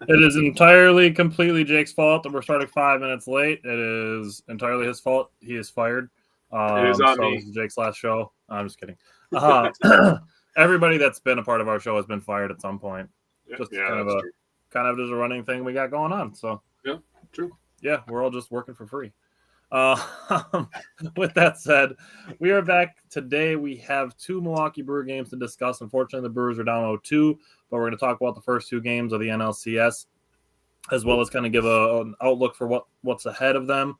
It is entirely, completely Jake's fault that we're starting 5 minutes late. It is entirely his fault. He is fired. It is on me. This is Jake's last show. I'm just kidding. Everybody that's been a part of our show has been fired at some point. Just kind of just a running thing we got going on. So yeah, true. Yeah, we're all just working for free. With that said, we are back today. We have 2 Milwaukee Brewer games to discuss. Unfortunately, the Brewers are down 0-2, but we're going to talk about the first 2 games of the NLCS, as well as kind of give an outlook for what's ahead of them.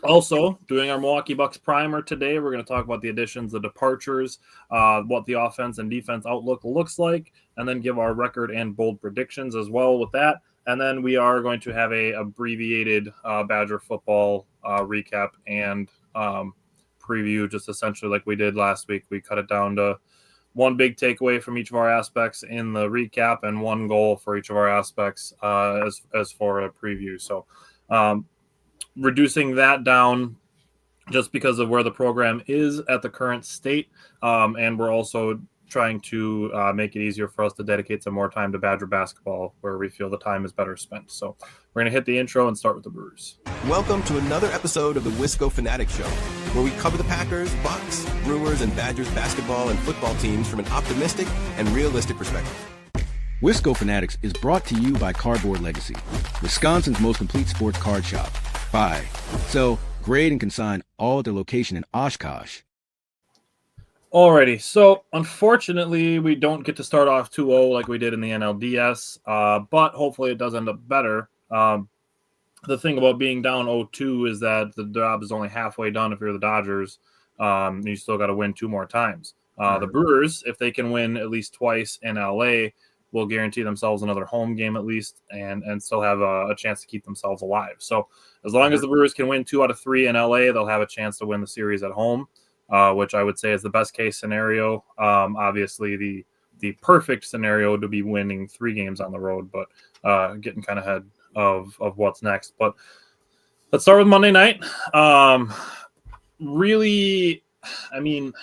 Also, doing our Milwaukee Bucks primer today, we're going to talk about the additions, the departures, what the offense and defense outlook looks like, and then give our record and bold predictions as well with that. And then we are going to have a abbreviated Badger football recap and preview, just essentially like we did last week. We cut it down to one big takeaway from each of our aspects in the recap and one goal for each of our aspects as for a preview. So reducing that down just because of where the program is at the current state. And we're also trying to make it easier for us to dedicate some more time to Badger basketball where we feel the time is better spent. So we're going to hit the intro and start with the Brewers. Welcome to another episode of the Wisco Fanatic Show, where we cover the Packers, Bucks, Brewers, and Badgers basketball and football teams from an optimistic and realistic perspective. Wisco Fanatics is brought to you by Cardboard Legacy, Wisconsin's most complete sports card shop. Buy, sell, grade, and consign all at their location in Oshkosh. Alrighty, so unfortunately, we don't get to start off 2-0 like we did in the NLDS, but hopefully it does end up better. The thing about being down 0-2 is that the job is only halfway done if you're the Dodgers. You still got to win 2 more times. The Brewers, if they can win at least twice in LA, will guarantee themselves another home game at least and still have a chance to keep themselves alive. So as long as the Brewers can win 2 out of 3 in LA, they'll have a chance to win the series at home. Which I would say is the best case scenario. Obviously, the perfect scenario to be winning 3 games on the road, but getting kind of ahead of what's next. But let's start with Monday night. Really, I mean,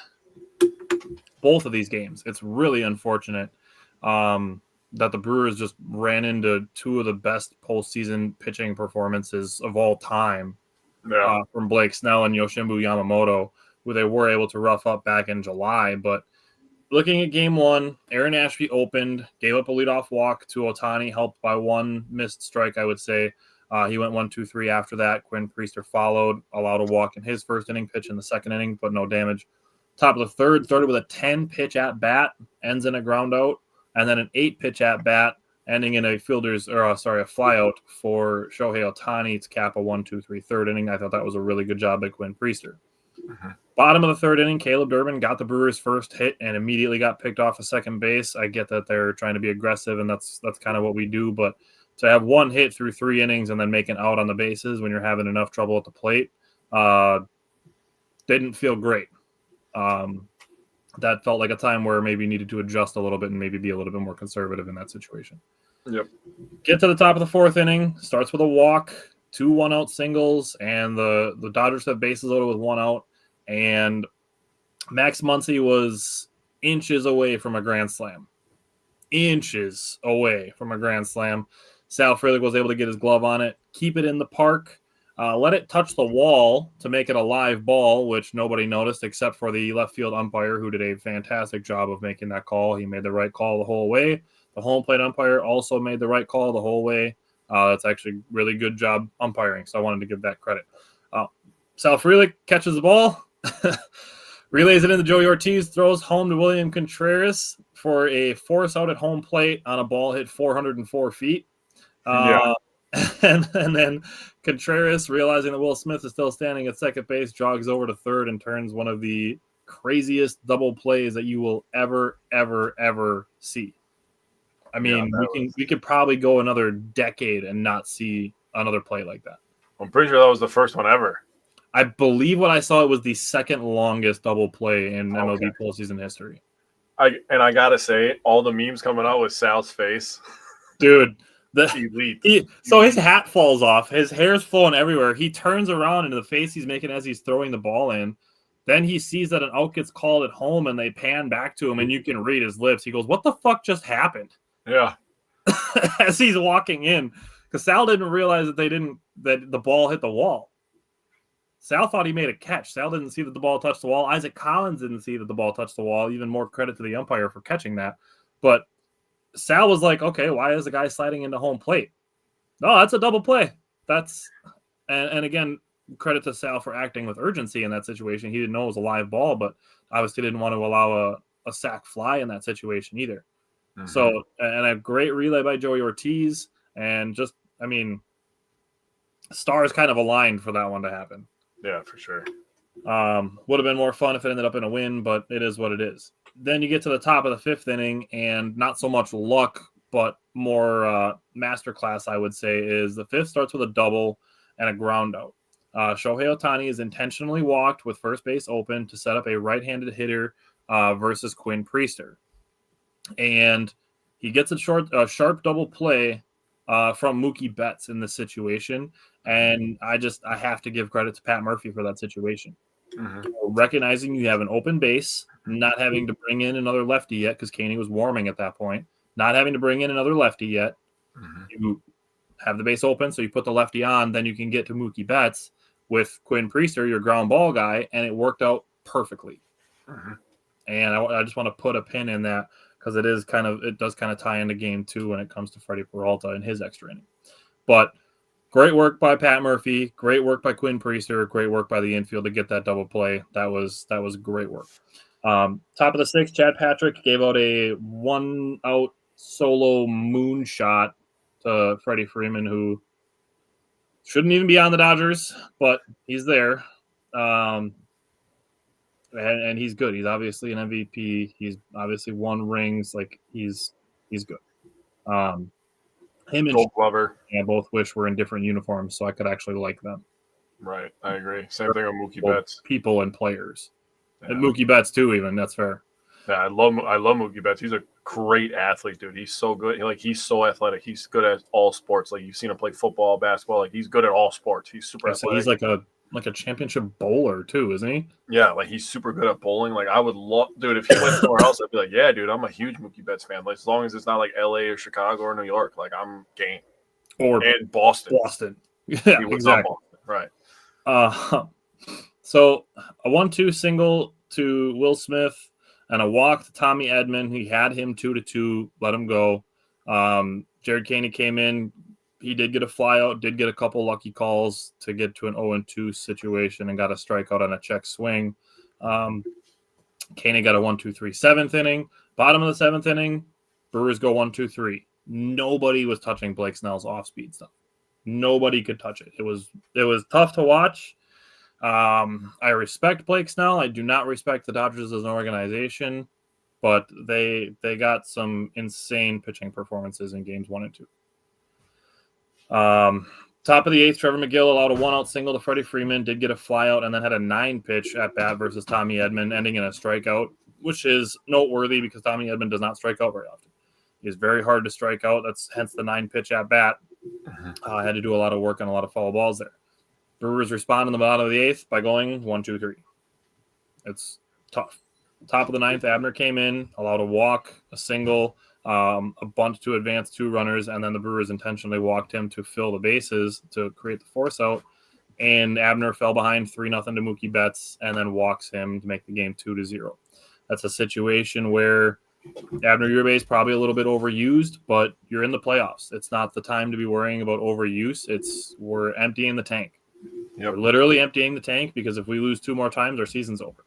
both of these games, it's really unfortunate that the Brewers just ran into 2 of the best postseason pitching performances of all time from Blake Snell and Yoshimbu Yamamoto, who they were able to rough up back in July. But looking at game 1, Aaron Ashby opened, gave up a leadoff walk to Ohtani, helped by 1 missed strike, I would say. He went 1-2-3 after that. Quinn Priester followed, allowed a walk in his first inning, pitch in the second inning, but no damage. Top of the third, started with a 10-pitch at-bat, ends in a ground out, and then an 8-pitch at-bat, ending in a flyout for Shohei Ohtani to cap a 1-2-3 third inning. I thought that was a really good job by Quinn Priester. Bottom of the third inning, Caleb Durbin got the Brewers' first hit and immediately got picked off of second base. I get that they're trying to be aggressive, and that's kind of what we do. But to have 1 hit through 3 innings and then make an out on the bases when you're having enough trouble at the plate didn't feel great. That felt like a time where maybe you needed to adjust a little bit and maybe be a little bit more conservative in that situation. Yep. Get to the top of the 4th inning, starts with a walk, 2 1-out singles, and the Dodgers have bases loaded with 1 out. And Max Muncy was inches away from a grand slam. Inches away from a grand slam. Sal Frelick was able to get his glove on it, keep it in the park, let it touch the wall to make it a live ball, which nobody noticed except for the left field umpire, who did a fantastic job of making that call. He made the right call the whole way. The home plate umpire also made the right call the whole way. That's actually really good job umpiring, so I wanted to give that credit. Sal Frelick catches the ball. Relays it into Joey Ortiz, throws home to William Contreras for a force out at home plate on a ball hit 404 feet. And then Contreras, realizing that Will Smith is still standing at second base, jogs over to third and turns one of the craziest double plays that you will ever see. I mean, we could probably go another decade and not see another play like that. I'm pretty sure that was the first one ever. I believe what I saw, it was the second longest double play in MLB postseason history. I gotta say, all the memes coming out with Sal's face, dude. Elite. So his hat falls off, his hair's flowing everywhere. He turns around into the face he's making as he's throwing the ball in. Then he sees that an out gets called at home, and they pan back to him, and you can read his lips. He goes, "What the fuck just happened?" Yeah. as he's walking in, because Sal didn't realize that the ball hit the wall. Sal thought he made a catch. Sal didn't see that the ball touched the wall. Isaac Collins didn't see that the ball touched the wall. Even more credit to the umpire for catching that. But Sal was like, okay, why is the guy sliding into home plate? No, that's a double play. And again, credit to Sal for acting with urgency in that situation. He didn't know it was a live ball, but obviously didn't want to allow a sack fly in that situation either. Mm-hmm. So, and a great relay by Joey Ortiz. And just, I mean, stars kind of aligned for that one to happen. Yeah, for sure. Would have been more fun if it ended up in a win, but it is what it is. Then you get to the top of the fifth inning, and not so much luck, but more masterclass, I would say, is the fifth starts with a double and a ground out. Shohei Ohtani is intentionally walked with first base open to set up a right-handed hitter versus Quinn Priester. And he gets a sharp double play from Mookie Betts in this situation. And I have to give credit to Pat Murphy for that situation. Mm-hmm. Recognizing you have an open base, not having to bring in another lefty yet because Caney was warming at that point, not having to bring in another lefty yet. Mm-hmm. You have the base open, so you put the lefty on, then you can get to Mookie Betts with Quinn Priester, your ground ball guy, and it worked out perfectly. Mm-hmm. And I just want to put a pin in that because it does kind of tie into game 2 when it comes to Freddie Peralta and his extra inning. But great work by Pat Murphy, great work by Quinn Priester, great work by the infield to get that double play. That was great work. Top of the sixth, Chad Patrick gave out a 1-out solo moonshot to Freddie Freeman, who shouldn't even be on the Dodgers, but he's there. And he's good. He's obviously an MVP. He's obviously won rings. Like he's good. Him and Gold Glover, both wish were in different uniforms, so I could actually like them. Right, I agree. Same thing with Mookie Betts. People and players, and Mookie Betts too. Even that's fair. Yeah, I love Mookie Betts. He's a great athlete, dude. He's so good. He's so athletic. He's good at all sports. Like you've seen him play football, basketball. Like he's good at all sports. He's super athletic. He's like a championship bowler too, isn't he? Yeah, like he's super good at bowling. Like I would love, dude. If he went somewhere else, I'd be like, yeah, dude. I'm a huge Mookie Betts fan. Like as long as it's not like L.A. or Chicago or New York, like I'm game. And Boston. Yeah, exactly. Right. So a 1-2 single to Will Smith and a walk to Tommy Edman. He had him 2-2, let him go. Jared Caney came in. He did get a flyout, did get a couple lucky calls to get to an 0-2 situation and got a strikeout on a check swing. Caney got a 1-2-3 7th inning. Bottom of the 7th inning, Brewers go 1-2-3. Nobody was touching Blake Snell's off-speed stuff. Nobody could touch it. It was tough to watch. I respect Blake Snell. I do not respect the Dodgers as an organization, but they got some insane pitching performances in games 1 and 2. Top of the 8th, Trevor McGill allowed a 1-out single to Freddie Freeman, did get a flyout, and then had a 9-pitch at bat versus Tommy Edman, ending in a strikeout, which is noteworthy because Tommy Edman does not strike out very often. He's very hard to strike out. That's hence the 9-pitch at bat. Had to do a lot of work on a lot of foul balls there. Brewers respond in the bottom of the 8th by going 1-2-3. It's tough. Top of the 9th, Abner came in, allowed a walk, a single, a bunt to advance 2 runners, and then the Brewers intentionally walked him to fill the bases to create the force out. And Abner fell behind 3-0 to Mookie Betts and then walks him to make the game 2-0. That's a situation where Abner Uribe is probably a little bit overused, but you're in the playoffs. It's not the time to be worrying about overuse. We're emptying the tank. Yep. We're literally emptying the tank because if we lose 2 more times, our season's over.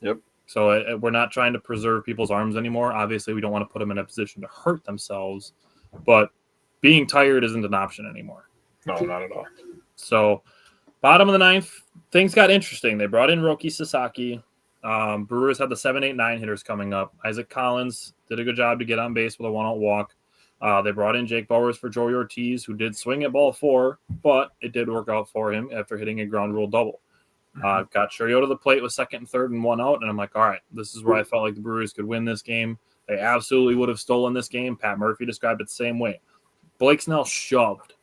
Yep. So we're not trying to preserve people's arms anymore. Obviously, we don't want to put them in a position to hurt themselves, but being tired isn't an option anymore. No, not at all. So bottom of the 9th, things got interesting. They brought in Roki Sasaki. Brewers had the 7, 8, 9 hitters coming up. Isaac Collins did a good job to get on base with a 1-out walk. They brought in Jake Bowers for Joey Ortiz, who did swing at ball 4, but it did work out for him after hitting a ground rule double. Got Chariot to the plate with 2nd and 3rd and 1 out, and I'm like, all right, this is where I felt like the Brewers could win this game. They absolutely would have stolen this game. Pat Murphy described it the same way. Blake Snell shoved,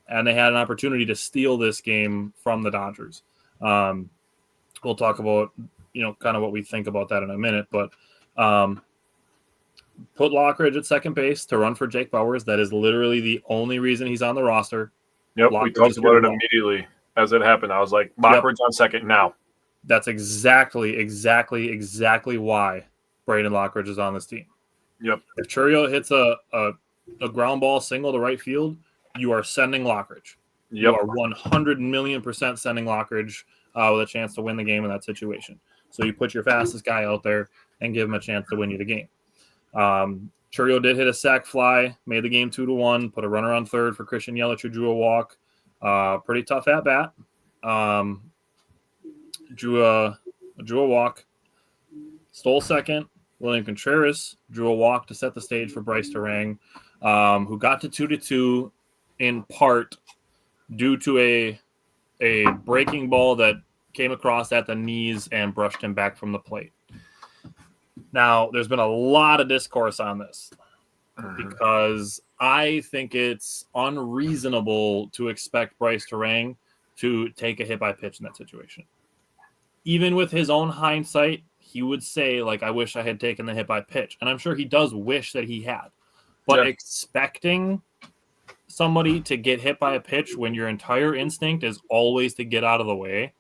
and they had an opportunity to steal this game from the Dodgers. We'll talk about kind of what we think about that in a minute, but put Lockridge at second base to run for Jake Bowers. That is literally the only reason he's on the roster. Yep, Lockridge we talked is about good it ball. immediately as it happened. I was like, Lockridge on second now. That's exactly why Braden Lockridge is on this team. Yep. If Churio hits a ground ball single to right field, you are sending Lockridge. Yep. You are 100,000,000% sending Lockridge with a chance to win the game in that situation. So you put your fastest guy out there and give him a chance to win you the game. Churio did hit a sac fly, made the game 2-1, put a runner on third for Christian Yelich, who drew a walk. Pretty tough at bat. Drew a walk. Stole second. William Contreras drew a walk to set the stage for Bryce Terang, who got to 2-2 in part due to a breaking ball that came across at the knees and brushed him back from the plate. Now, there's been a lot of discourse on this because I think it's unreasonable to expect Bryce Terang to take a hit by pitch in that situation. Even with his own hindsight, he would say, like, I wish I had taken the hit by pitch. And I'm sure he does wish that he had. But expecting somebody to get hit by a pitch when your entire instinct is always to get out of the way,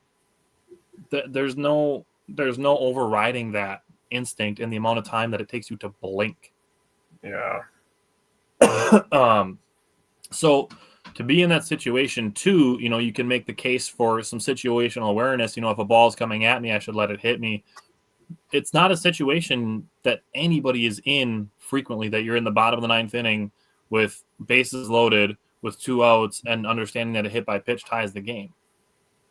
there's no overriding that instinct in the amount of time that it takes you to blink. Yeah. So to be in that situation too, you can make the case for some situational awareness. If a ball is coming at me, I should let it hit me. It's not a situation that anybody is in frequently, that you're in the bottom of the ninth inning with bases loaded with 2 outs and understanding that a hit by pitch ties the game.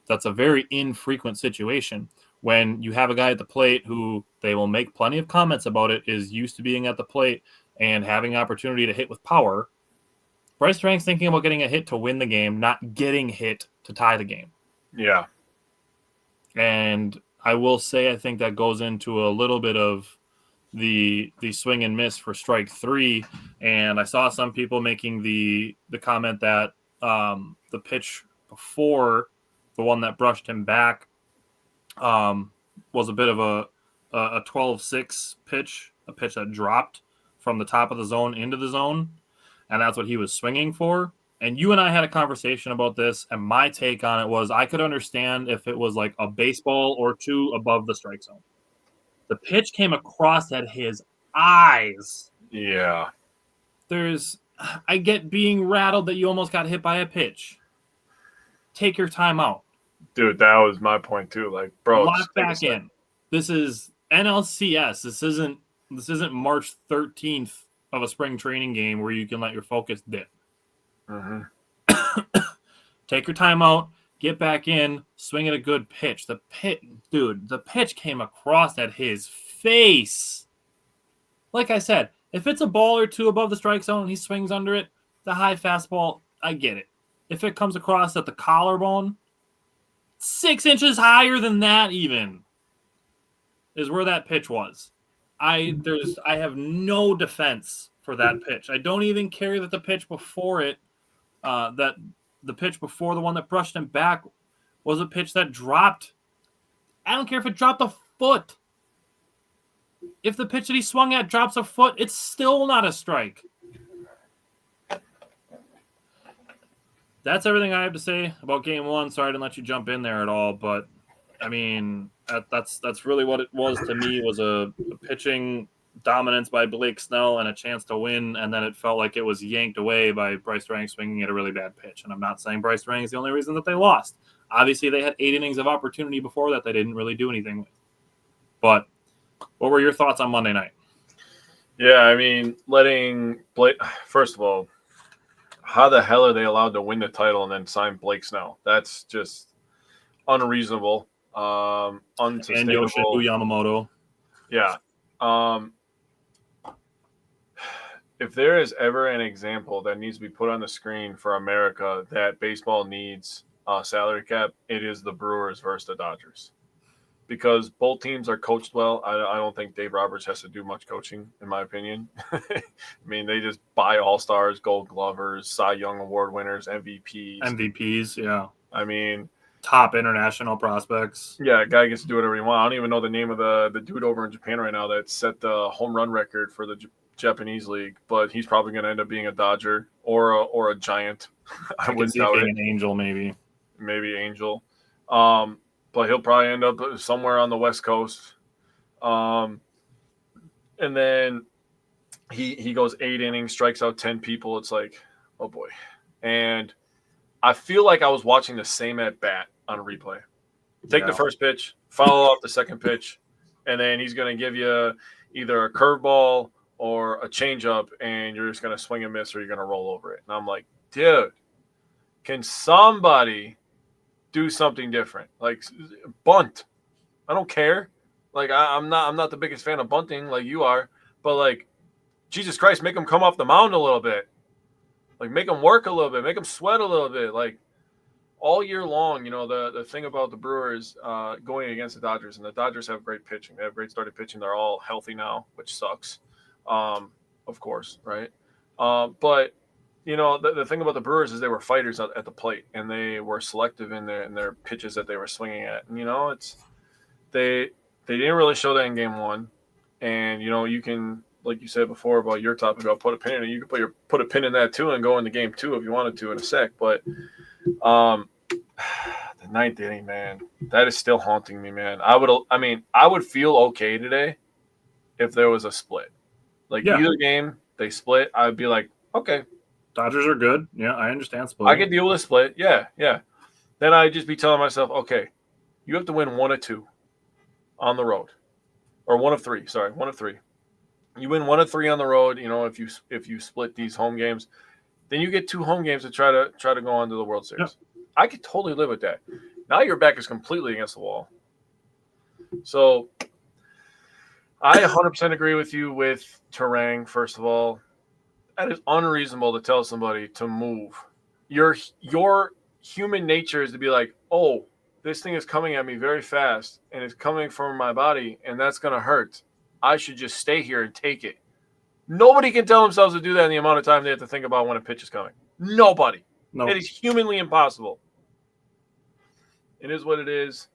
That's a very infrequent situation. When you have a guy at the plate who they will make plenty of comments about it, is used to being at the plate and having an opportunity to hit with power, Bryce Terang's thinking about getting a hit to win the game, not getting hit to tie the game. Yeah. And I will say I think that goes into a little bit of the swing and miss for strike 3. And I saw some people making the comment that the pitch before, the one that brushed him back, was a bit of a 12-6 pitch, a pitch that dropped from the top of the zone into the zone, and that's what he was swinging for. And you and I had a conversation about this, and my take on it was I could understand if it was like a baseball or 2 above the strike zone. The pitch came across at his eyes. Yeah. I get being rattled that you almost got hit by a pitch. Take your time out. Dude, that was my point too. Like, bro, lock back in. This is NLCS. This isn't March 13th of a spring training game where you can let your focus dip. Take your time out, get back in, swing at a good pitch. The pitch came across at his face. Like I said, if it's a ball or 2 above the strike zone and he swings under it, the high fastball, I get it. If it comes across at the collarbone, 6 inches higher than that even is where that pitch was. I have no defense for that pitch. I don't even care that the pitch before it, that the pitch before the one that brushed him back was a pitch that dropped. I don't care if it dropped a foot. If the pitch that he swung at drops a foot, it's still not a strike. That's everything I have to say about Game 1. Sorry I didn't let you jump in there at all, but I mean, that's really what it was to me, was a pitching dominance by Blake Snell and a chance to win, and then it felt like it was yanked away by Bryce Terang swinging at a really bad pitch. And I'm not saying Bryce Terang is the only reason that they lost. Obviously, they had 8 innings of opportunity before that they didn't really do anything with. But what were your thoughts on Monday night? Yeah, I mean, letting Blake – first of all, how the hell are they allowed to win the title and then sign Blake Snell? That's just unreasonable, unsustainable. And Yoshinobu Yamamoto. Yeah. If there is ever an example that needs to be put on the screen for America that baseball needs a salary cap, it is the Brewers versus the Dodgers. Because both teams are coached well. I don't think Dave Roberts has to do much coaching, in my opinion. I mean, they just buy all-stars, gold glovers, Cy Young Award winners, MVPs. Yeah. I mean, top international prospects. Yeah, a guy gets to do whatever he wants. I don't even know the name of the dude over in Japan right now that set the home run record for the Japanese league, but he's probably going to end up being a Dodger or a Giant. I can wouldn't see doubt being it. an Angel, maybe. Maybe Angel. But he'll probably end up somewhere on the West Coast. And then he goes 8 innings, strikes out 10 people. It's like, oh boy. And I feel like I was watching the same at bat on a replay. Take the first pitch, follow up the second pitch, and then he's going to give you either a curveball or a changeup, and you're just going to swing and miss or you're going to roll over it. And I'm like, dude, can somebody do something different? Like, bunt. I don't care. Like, I'm not the biggest fan of bunting like you are, but like, Jesus Christ, make them come off the mound a little bit. Like, make them work a little bit, make them sweat a little bit. Like, all year long, the thing about the Brewers going against the Dodgers, and the Dodgers have great pitching. They have great starting pitching. They're all healthy now, which sucks, of course, right? But the thing about the Brewers is they were fighters at the plate, and they were selective in their pitches that they were swinging at. And they didn't really show that in Game 1, and you can, like you said before about your topic about put a pin in it, you can put a pin in that too and go into Game 2 if you wanted to in a sec, but. The 9th inning, man, that is still haunting me, man. I would feel okay today if there was a split. Either game they split, I would be like, okay, Dodgers are good. Yeah, I understand split. I can deal with a split. Yeah. Then I'd just be telling myself, okay, you have to win 1 of 2 on the road, or 1 of 3. Sorry, 1 of 3. You win 1 of 3 on the road. If you split these home games. Then you get 2 home games to try to go on to the World Series. Yep. I could totally live with that. Now your back is completely against the wall. So I 100% agree with you with Terang, first of all. That is unreasonable to tell somebody to move. Your human nature is to be like, oh, this thing is coming at me very fast, and it's coming from my body, and that's going to hurt. I should just stay here and take it. Nobody can tell themselves to do that in the amount of time they have to think about when a pitch is coming. Nobody. No. It is humanly impossible. It is what it is.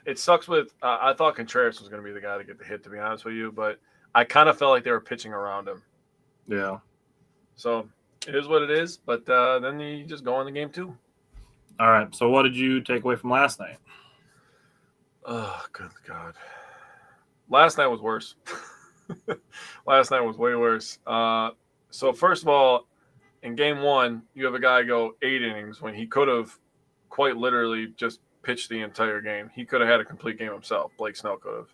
It sucks with I thought Contreras was going to be the guy to get the hit, to be honest with you, but I kind of felt like they were pitching around him. Yeah. So it is what it is, but then you just go on to Game 2. All right. So what did you take away from last night? Oh, good God. Last night was worse. Last night was way worse. So first of all, in Game 1, you have a guy go 8 innings when he could have quite literally just pitched the entire game. He could have had a complete game himself. Blake Snell could have.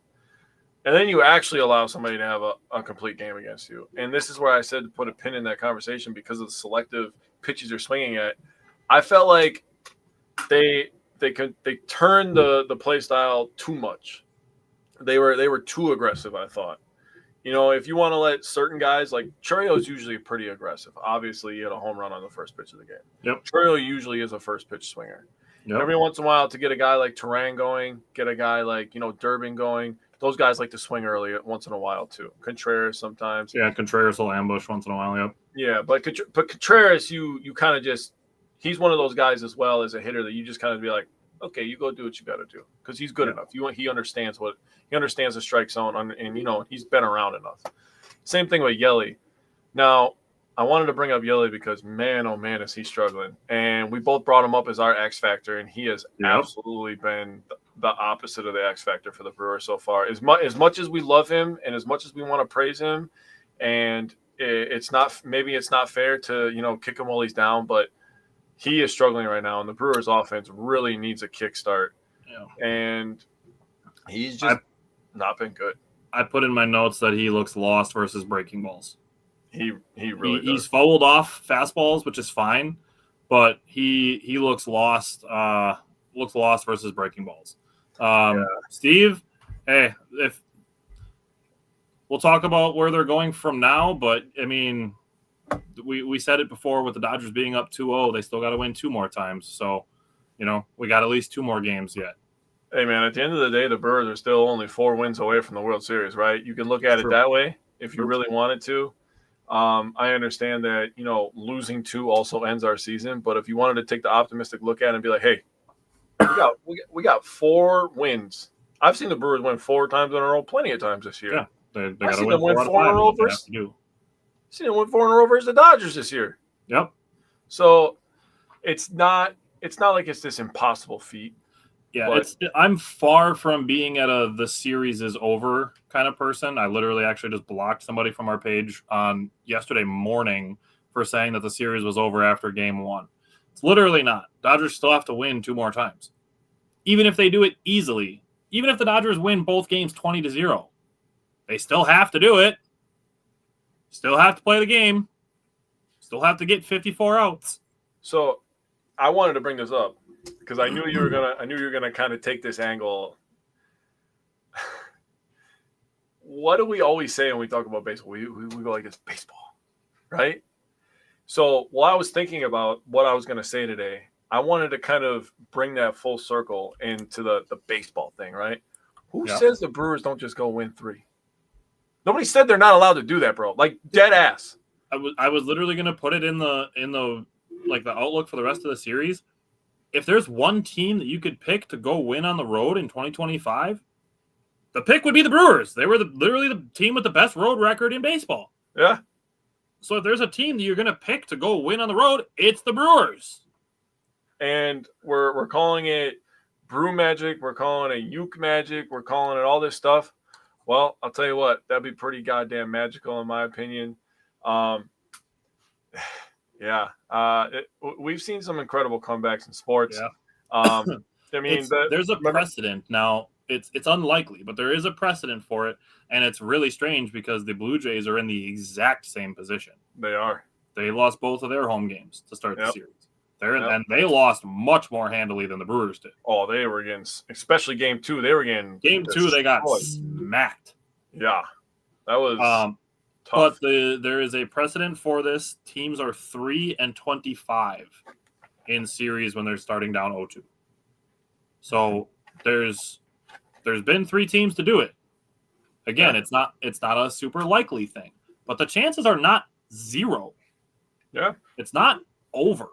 And then you actually allow somebody to have a complete game against you. And this is where I said to put a pin in that conversation because of the selective pitches they're swinging at. I felt like they turned the play style too much. They were too aggressive, I thought. If you want to let certain guys, like Churrio's usually pretty aggressive. Obviously, he had a home run on the first pitch of the game. Yep. Churrio usually is a first pitch swinger. Yep. Every once in a while, to get a guy like Terang going, get a guy like, Durbin going, those guys like to swing early once in a while too. Contreras sometimes. Yeah, Contreras will ambush once in a while, yep. Yeah, but Contreras, you kind of just – he's one of those guys as well as a hitter that you just kind of be like, okay, you go do what you got to do because he's good enough. He understands the strike zone, and he's been around enough. Same thing with Yelly. Now, I wanted to bring up Yelly because man, oh man, is he struggling. And we both brought him up as our X factor, and he has absolutely been the opposite of the X factor for the Brewers so far. As much as we love him and as much as we want to praise him, and it's not fair to kick him while he's down, but he is struggling right now, and the Brewers' offense really needs a kickstart. Yeah. And he's just not been good. I put in my notes that he looks lost versus breaking balls. He really he's fouled off fastballs, which is fine, but he looks lost. Looks lost versus breaking balls. Steve, hey, if we'll talk about where they're going from now, but I mean. We said it before with the Dodgers being up 2-0, they still got to win 2 more times. So, we got at least 2 more games yet. Hey, man, at the end of the day, the Brewers are still only 4 wins away from the World Series, right? You can look at it that way if you really wanted to. I understand that, losing 2 also ends our season. But if you wanted to take the optimistic look at it and be like, hey, we got 4 wins I've seen the Brewers win 4 times in a row plenty of times this year. Yeah, they got I've to seen win them win 4 out of 4 in a 5. row They have versus. to do. Seen them win 4 in a row versus the Dodgers this year. Yep. So it's not like it's this impossible feat. Yeah, I'm far from being at the series is over kind of person. I literally actually just blocked somebody from our page on yesterday morning for saying that the series was over after game 1. It's literally not. Dodgers still have to win 2 more times. Even if they do it easily, even if the Dodgers win both games 20-0, they still have to do it. Still have to play the game. Still have to get 54 outs. So I wanted to bring this up because I knew you were gonna kind of take this angle. What do we always say when we talk about baseball? We go like, it's baseball, right? So while I was thinking about what I was gonna say today, I wanted to kind of bring that full circle into the baseball thing, right? Who says the Brewers don't just go win 3? Nobody said they're not allowed to do that, bro. Like, dead ass. I was literally gonna put it in the like the outlook for the rest of the series. If there's one team that you could pick to go win on the road in 2025, the pick would be the Brewers. They were literally the team with the best road record in baseball. Yeah. So if there's a team that you're gonna pick to go win on the road, it's the Brewers. And we're calling it Brew Magic. We're calling it Uke Magic. We're calling it all this stuff. Well, I'll tell you what, that'd be pretty goddamn magical in my opinion. We've seen some incredible comebacks in sports. Yeah. I mean, there's a precedent now. It's unlikely, but there is a precedent for it, and it's really strange because the Blue Jays are in the exact same position. They are. They lost both of their home games to start the series. And they lost much more handily than the Brewers did. Oh, they were getting, especially game 2. They were getting game 2. They got smacked. Yeah, that was tough. But there is a precedent for this. Teams are 3-25 in series when they're starting down 0-2. So there's been 3 teams to do it. Again, it's not a super likely thing, but the chances are not 0. Yeah, it's not over.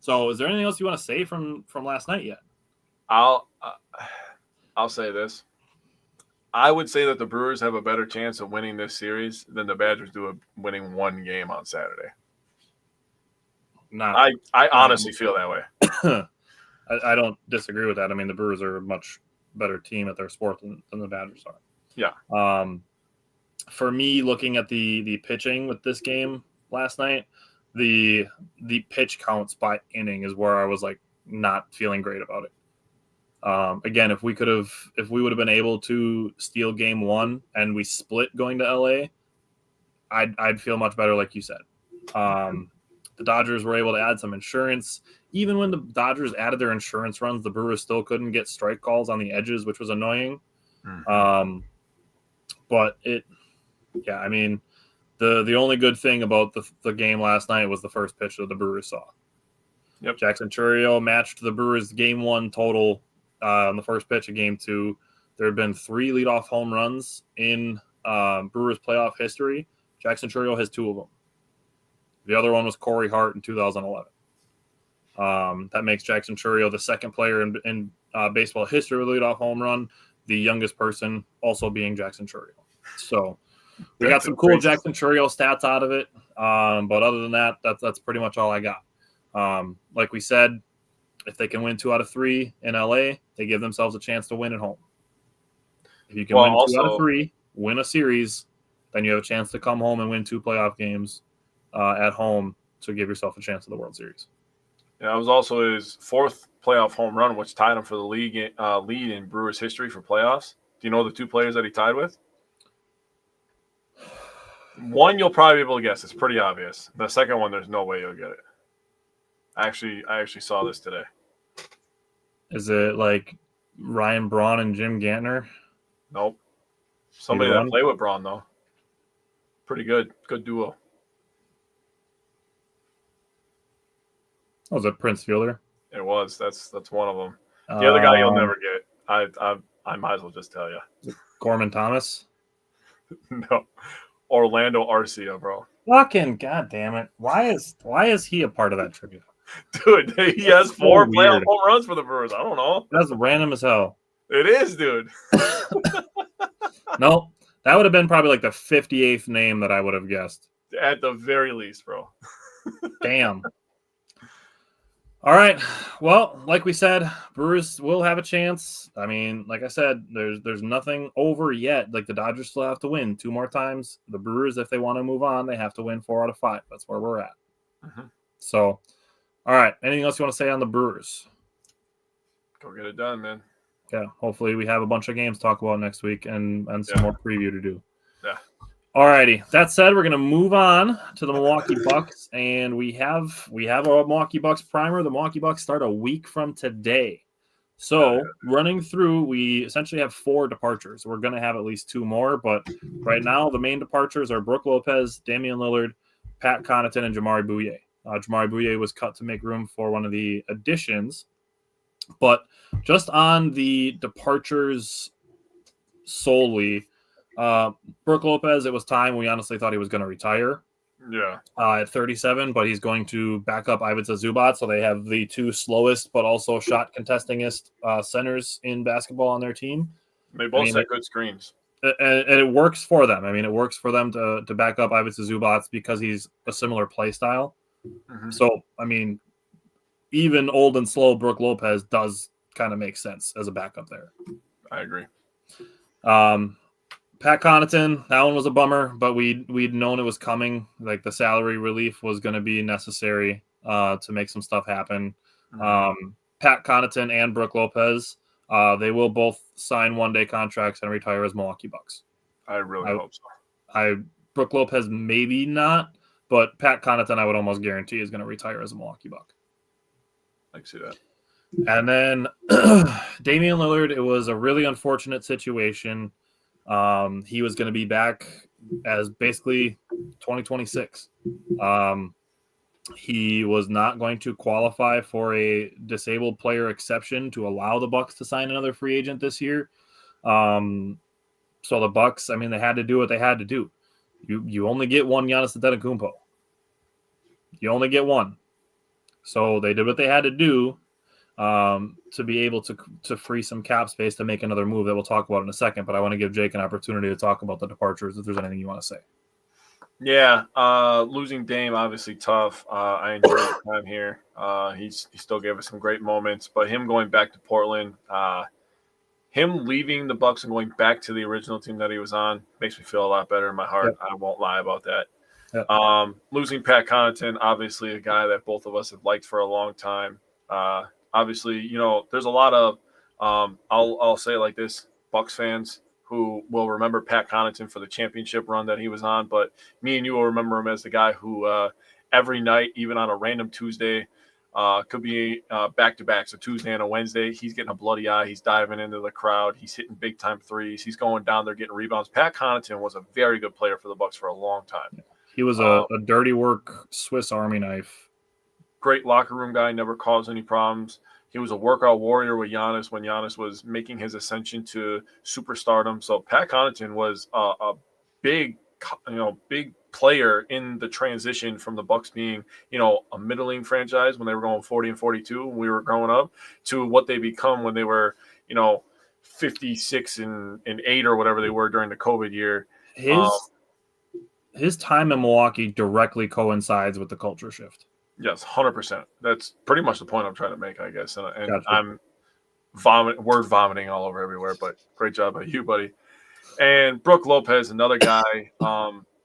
So, is there anything else you want to say from last night yet? I'll say this. I would say that the Brewers have a better chance of winning this series than the Badgers do of winning 1 game on Saturday. I honestly feel that way. I don't disagree with that. I mean, the Brewers are a much better team at their sport than the Badgers are. Yeah. For me, looking at the pitching with this game last night, the pitch counts by inning is where I was like not feeling great about it. Again, if we would have been able to steal game 1 and we split going to LA, I'd feel much better, like you said. The Dodgers were able to add some insurance. Even when the Dodgers added their insurance runs, the Brewers still couldn't get strike calls on the edges, which was annoying. But I mean, the only good thing about the game last night was the first pitch that the Brewers saw. Yep. Jackson Chourio matched the Brewers game 1 total on the first pitch of game 2. There had been 3 leadoff home runs in Brewers playoff history. Jackson Chourio has 2 of them. The other one was Corey Hart in 2011. That makes Jackson Chourio the second player in baseball history with a leadoff home run, the youngest person also being Jackson Chourio. So we got some cool Jackson Chourio stats out of it. But other than that, that's pretty much all I got. Like we said, if they can win 2 out of 3 in LA, they give themselves a chance to win at home. If you can win 2 out of 3, win a series, then you have a chance to come home and win 2 playoff games at home to give yourself a chance at the World Series. Yeah, it was also his 4th playoff home run, which tied him for the league lead in Brewers history for playoffs. Do you know the 2 players that he tied with? One you'll probably be able to guess. It's pretty obvious. The second one, there's no way you'll get it. I actually saw this today. Is it like Ryan Braun and Jim Gantner? Nope. Somebody that played with Braun, though. Pretty good. Good duo. Was it Prince Fielder? It was. That's one of them. The other guy you'll never get. I might as well just tell you. Gorman Thomas? No. Orlando Arcia, bro. Fucking goddamn it! Why is he a part of that trivia? Dude, he has 4 playoff home runs for the Brewers. I don't know. That's random as hell. It is, dude. No, that would have been probably like the 58th name that I would have guessed. At the very least, bro. Damn. All right. Well, like we said, Brewers will have a chance. I mean, like I said, there's nothing over yet. Like the Dodgers still have to win 2 more times. The Brewers, if they want to move on, they have to win 4 out of 5. That's where we're at. Mm-hmm. So, all right. Anything else you want to say on the Brewers? Go get it done, man. Yeah. Hopefully we have a bunch of games to talk about next week and some more preview to do. Yeah. All righty. That said, we're going to move on to the Milwaukee Bucks, and we have a Milwaukee Bucks primer. The Milwaukee Bucks start a week from today. So running through, we essentially have 4 departures. We're going to have at least 2 more, but right now the main departures are Brook Lopez, Damian Lillard, Pat Connaughton, and Jamari Bouye. Jamari Bouye was cut to make room for one of the additions, but just on the departures solely, Brook Lopez, it was time. We honestly thought he was going to retire. Yeah. At 37, but he's going to back up Ivica Zubac, so they have the 2 slowest but also shot contestingest centers in basketball on their team. They both set good screens. And it works for them. I mean, it works for them to back up Ivica Zubac because he's a similar play style. Mm-hmm. So, I mean, even old and slow Brook Lopez does kind of make sense as a backup there. I agree. Pat Connaughton, that one was a bummer, but we'd known it was coming. Like the salary relief was going to be necessary to make some stuff happen. Mm-hmm. Pat Connaughton and Brook Lopez, they will both sign one-day contracts and retire as Milwaukee Bucks. I really hope so. Brook Lopez maybe not, but Pat Connaughton I would almost guarantee is going to retire as a Milwaukee Buck. I can see that. And then Damian Lillard, it was a really unfortunate situation. He was going to be back as basically 2026. He was not going to qualify for a disabled player exception to allow the Bucks to sign another free agent this year. So the Bucks, I mean, they had to do what they had to do. You only get one Giannis Antetokounmpo. You only get one. So they did what they had to do to be able to free some cap space to make another move that we'll talk about in a second. But I want to give Jake an opportunity to talk about the departures if there's anything you want to say. Yeah, losing Dame, obviously tough. I enjoyed the time here. He still gave us some great moments, but him going back to Portland, him leaving the Bucks and going back to the original team that he was on makes me feel a lot better in my heart. Yep. I won't lie about that. Yep. Losing Pat Connaughton, obviously a guy that both of us have liked for a long time. Obviously, you know, there's a lot of I'll say it like this, Bucks fans who will remember Pat Connaughton for the championship run that he was on, but me and you will remember him as the guy who every night, even on a random Tuesday, could be back-to-back, so Tuesday and a Wednesday, he's getting a bloody eye, he's diving into the crowd, he's hitting big-time threes, he's going down there getting rebounds. Pat Connaughton was a very good player for the Bucks for a long time. He was a dirty work Swiss Army knife. Great locker room guy, never caused any problems. He was a workout warrior with Giannis when Giannis was making his ascension to superstardom. So Pat Connaughton was a big player in the transition from the Bucks being, a middling franchise when they were going 40 and 42 when we were growing up to what they become when they were, 56 and 8 or whatever they were during the COVID year. His time in Milwaukee directly coincides with the culture shift. Yes, 100%. That's pretty much the point I'm trying to make, I guess. And Gotcha. I'm word vomiting all over everywhere, but great job by you, buddy. And Brook Lopez, another guy,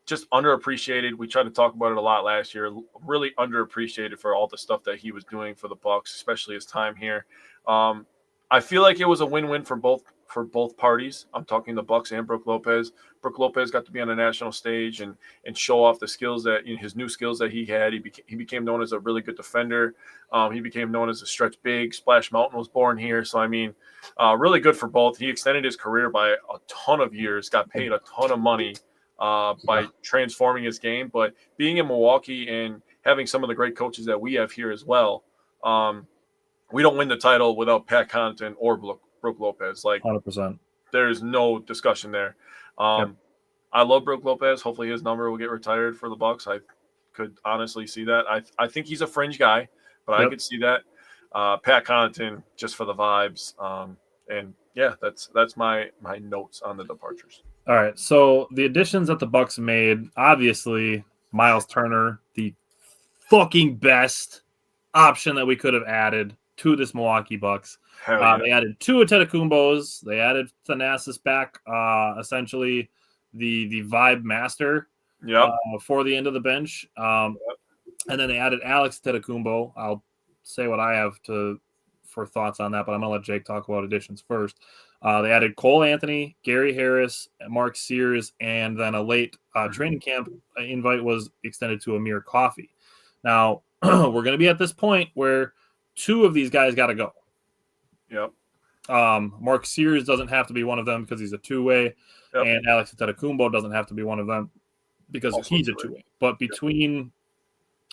just underappreciated. We tried to talk about it a lot last year. Really underappreciated for all the stuff that he was doing for the Bucks, especially his time here. I feel like it was a win-win for both parties. I'm talking the Bucks and Brook Lopez. Brook Lopez got to be on a national stage and show off the skills that his new skills that he had. He became known as a really good defender. He became known as a stretch big. Splash Mountain was born here. So, I mean, really good for both. He extended his career by a ton of years, got paid a ton of money by transforming his game. But being in Milwaukee and having some of the great coaches that we have here as well, we don't win the title without Pat Connaughton or Brook Lopez. Like 100%. There's no discussion there. I love Brook Lopez. Hopefully his number will get retired for the Bucks. I could honestly see that. I think he's a fringe guy, but I could see that. Pat Connaughton just for the vibes. And yeah, that's my notes on the departures. All right. So the additions that the Bucks made, obviously, Miles Turner, the fucking best option that we could have added to this Milwaukee Bucks. Hell yeah. They added two Antetokounmbos. They added Thanasis back, essentially the vibe master for the end of the bench. And then they added Alex Antetokounmpo. I'll say what I have for thoughts on that, but I'm going to let Jake talk about additions first. They added Cole Anthony, Gary Harris, Mark Sears, and then a late training camp invite was extended to Amir Coffey. Now, we're going to be at this point where two of these guys got to go. Yep. Mark Sears doesn't have to be one of them because he's a two-way, and Alex Antetokounmpo doesn't have to be one of them because also he's a two-way. But between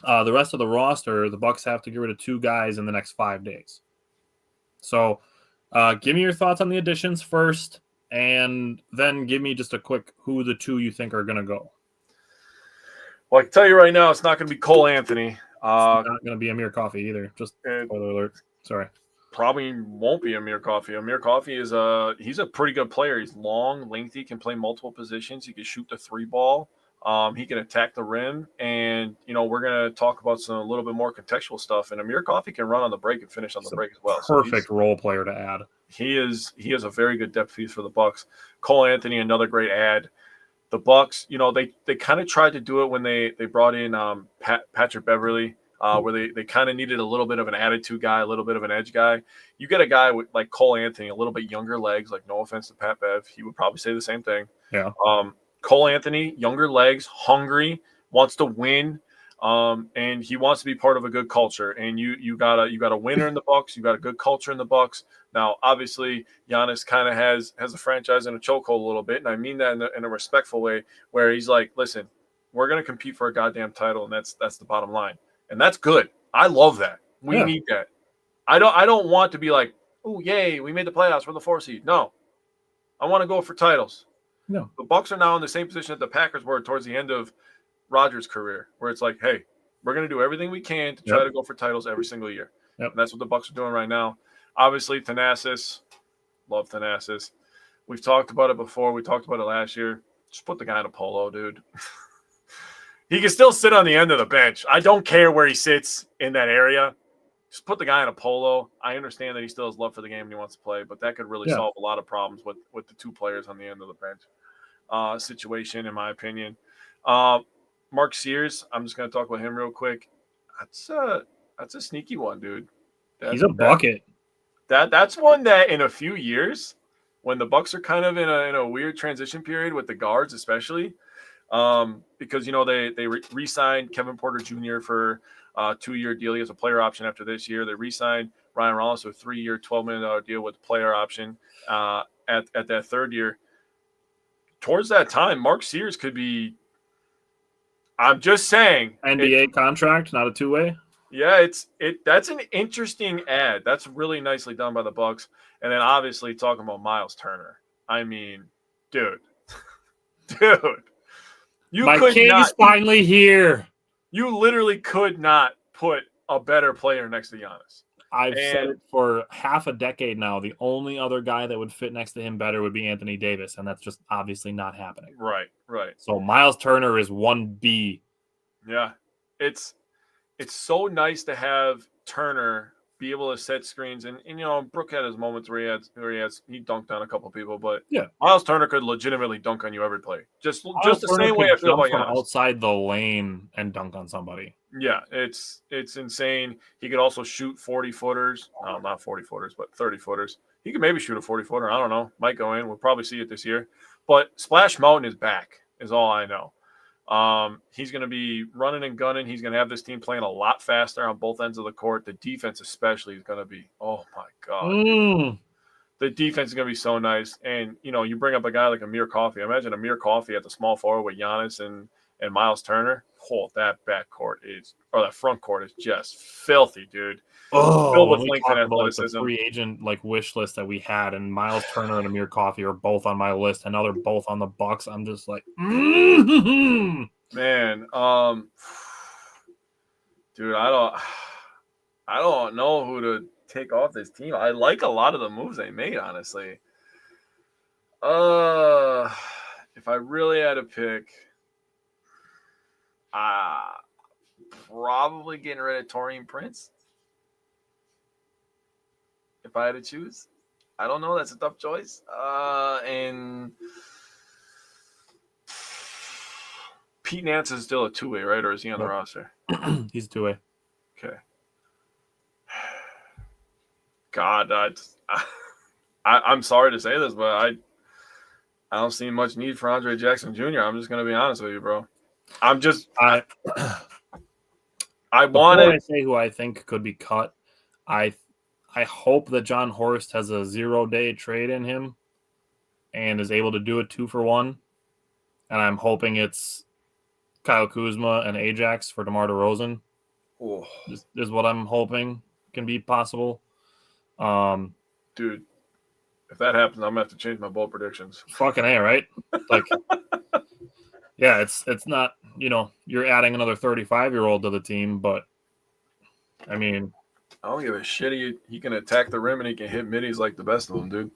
the rest of the roster, the Bucks have to get rid of two guys in the next 5 days. So give me your thoughts on the additions first, and then give me just a quick who the two you think are going to go. Well, I can tell you right now, it's not going to be Cole Anthony. It's not going to be Amir Coffey either. Just spoiler alert. Sorry. Probably won't be Amir Coffey. Amir Coffey is he's a pretty good player. He's long, lengthy, can play multiple positions. He can shoot the three ball. He can attack the rim, and we're gonna talk about a little bit more contextual stuff. And Amir Coffey can run on the break and finish on the break as well. Perfect role player to add. He is a very good depth piece for the Bucks. Cole Anthony, another great add. The Bucks, they kind of tried to do it when they brought in Patrick Beverley, where they kind of needed a little bit of an attitude guy, a little bit of an edge guy. You get a guy with like Cole Anthony, a little bit younger legs. Like, no offense to Pat Bev, he would probably say the same thing. Yeah. Cole Anthony, younger legs, hungry, wants to win, and he wants to be part of a good culture. And you got a winner in the Bucks. You got a good culture in the Bucks. Now, obviously, Giannis kind of has a franchise in a chokehold a little bit, and I mean that in a respectful way, where he's like, listen, we're going to compete for a goddamn title, and that's the bottom line, and that's good. I love that. We need that. I don't want to be like, oh yay, we made the playoffs, we're the 4 seed. No, I want to go for titles. No, the Bucks are now in the same position that the Packers were towards the end of Rodgers' career, where it's like, hey, we're going to do everything we can to try to go for titles every single year. Yep. And that's what the Bucks are doing right now. Obviously, Thanasis, love Thanasis. We've talked about it before. We talked about it last year. Just put the guy in a polo, dude. He can still sit on the end of the bench. I don't care where he sits in that area. Just put the guy in a polo. I understand that he still has love for the game and he wants to play, but that could really solve a lot of problems with the two players on the end of the bench situation, in my opinion. Mark Sears, I'm just going to talk about him real quick. That's a sneaky one, dude. He's a bucket. That's one that in a few years, when the Bucks are kind of in a weird transition period with the guards, especially, because they re-signed Kevin Porter Jr. for a 2-year deal. He has a player option after this year. They re-signed Ryan Rollins to a 3-year, $12 million deal with player option at that third year. Towards that time, Mark Sears could be. I'm just saying, NBA contract, not a two-way. Yeah, that's an interesting ad. That's really nicely done by the Bucks. And then obviously talking about Miles Turner. I mean, dude, my king is finally here. You literally could not put a better player next to Giannis. I've said it for half a decade now. The only other guy that would fit next to him better would be Anthony Davis, and that's just obviously not happening. Right. So Miles Turner is 1B. Yeah, it's so nice to have Turner be able to set screens, and Brook had his moments where he dunked on a couple people, but Miles Turner could legitimately dunk on you every play. Just the same way I feel about Giannis. Outside the lane and dunk on somebody. Yeah, it's insane. He could also shoot 40-footers. No, not 40-footers, but 30-footers. He could maybe shoot a 40-footer. I don't know. Might go in. We'll probably see it this year. But Splash Mountain is back, is all I know. He's going to be running and gunning. He's going to have this team playing a lot faster on both ends of the court. The defense especially is going to be, oh, my God. The defense is going to be so nice. And, you bring up a guy like Amir Coffey. Imagine Amir Coffey at the small forward with Giannis and Miles Turner. Oh, that front court is just filthy, dude. Filled with length and athleticism. The free agent wish list that we had, and Miles Turner and Amir Coffey are both on my list, and now they're both on the Bucks. I'm just like, man, dude, I don't know who to take off this team. I like a lot of the moves they made, honestly. If I really had to pick, probably getting rid of Torian Prince. If I had to choose, I don't know. That's a tough choice. And Pete Nance is still a two-way, right? Or is he on the roster? He's a two-way. Okay. God, I'm sorry to say this, but I don't see much need for Andre Jackson Jr. I'm just going to be honest with you, bro. I Before I say who I think could be cut, I hope that Jon Horst has a 0-day trade in him and is able to do a 2-for-1. And I'm hoping it's Kyle Kuzma and Ajax for DeMar DeRozan. Oh. Is what I'm hoping can be possible. Dude, if that happens, I'm gonna have to change my bold predictions. Fucking A, right? Like, yeah, it's not, you're adding another 35-year-old to the team, but I mean, I don't give a shit. He can attack the rim and he can hit middies like the best of them, dude.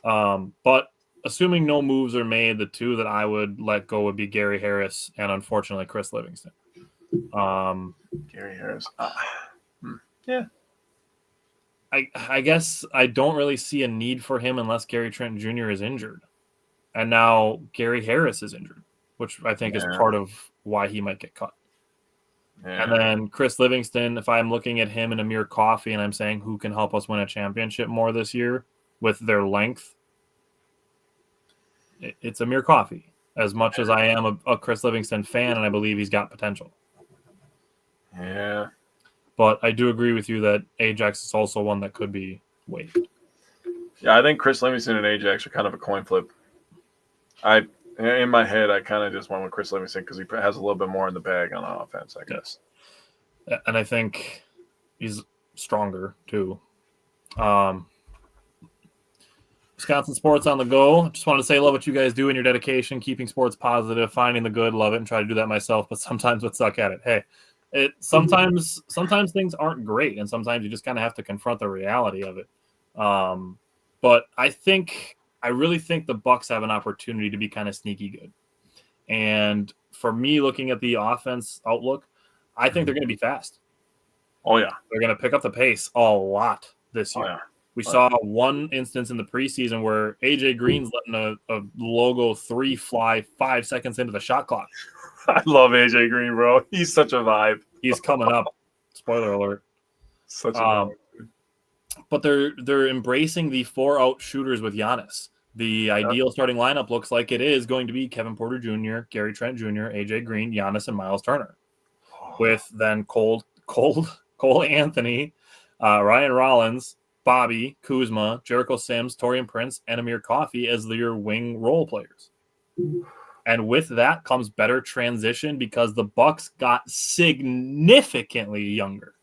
But assuming no moves are made, the two that I would let go would be Gary Harris and unfortunately Chris Livingston. Gary Harris. Yeah. I guess I don't really see a need for him unless Gary Trent Jr. is injured. And now Gary Harris is injured, which I think is part of why he might get cut. Yeah. And then Chris Livingston, if I'm looking at him and Amir Coffey and I'm saying who can help us win a championship more this year with their length, it's Amir Coffey. As much as I am a Chris Livingston fan and I believe he's got potential. Yeah. But I do agree with you that Ajax is also one that could be waived. Yeah, I think Chris Livingston and Ajax are kind of a coin flip. In my head, I kind of just went with Chris Livingston because he has a little bit more in the bag on offense, I guess. Yeah. And I think he's stronger, too. Wisconsin sports on the go. Just wanted to say, love what you guys do in your dedication, keeping sports positive, finding the good, love it, and try to do that myself, but sometimes would suck at it. Hey, sometimes things aren't great, and sometimes you just kind of have to confront the reality of it. But I really think the Bucks have an opportunity to be kind of sneaky good. And for me, looking at the offense outlook, I think they're going to be fast. Oh, yeah. They're going to pick up the pace a lot this year. Oh, yeah. We saw one instance in the preseason where AJ Green's letting a logo 3 fly 5 seconds into the shot clock. I love AJ Green, bro. He's such a vibe. He's coming up. Spoiler alert. Such a vibe. But they're embracing the 4-out shooters with Giannis. The ideal starting lineup looks like it is going to be Kevin Porter Jr., Gary Trent Jr., AJ Green, Giannis, and Miles Turner. With then Cole Anthony, Ryan Rollins, Bobby, Kuzma, Jericho Sims, Torian Prince, and Amir Coffey as your wing role players. And with that comes better transition because the Bucks got significantly younger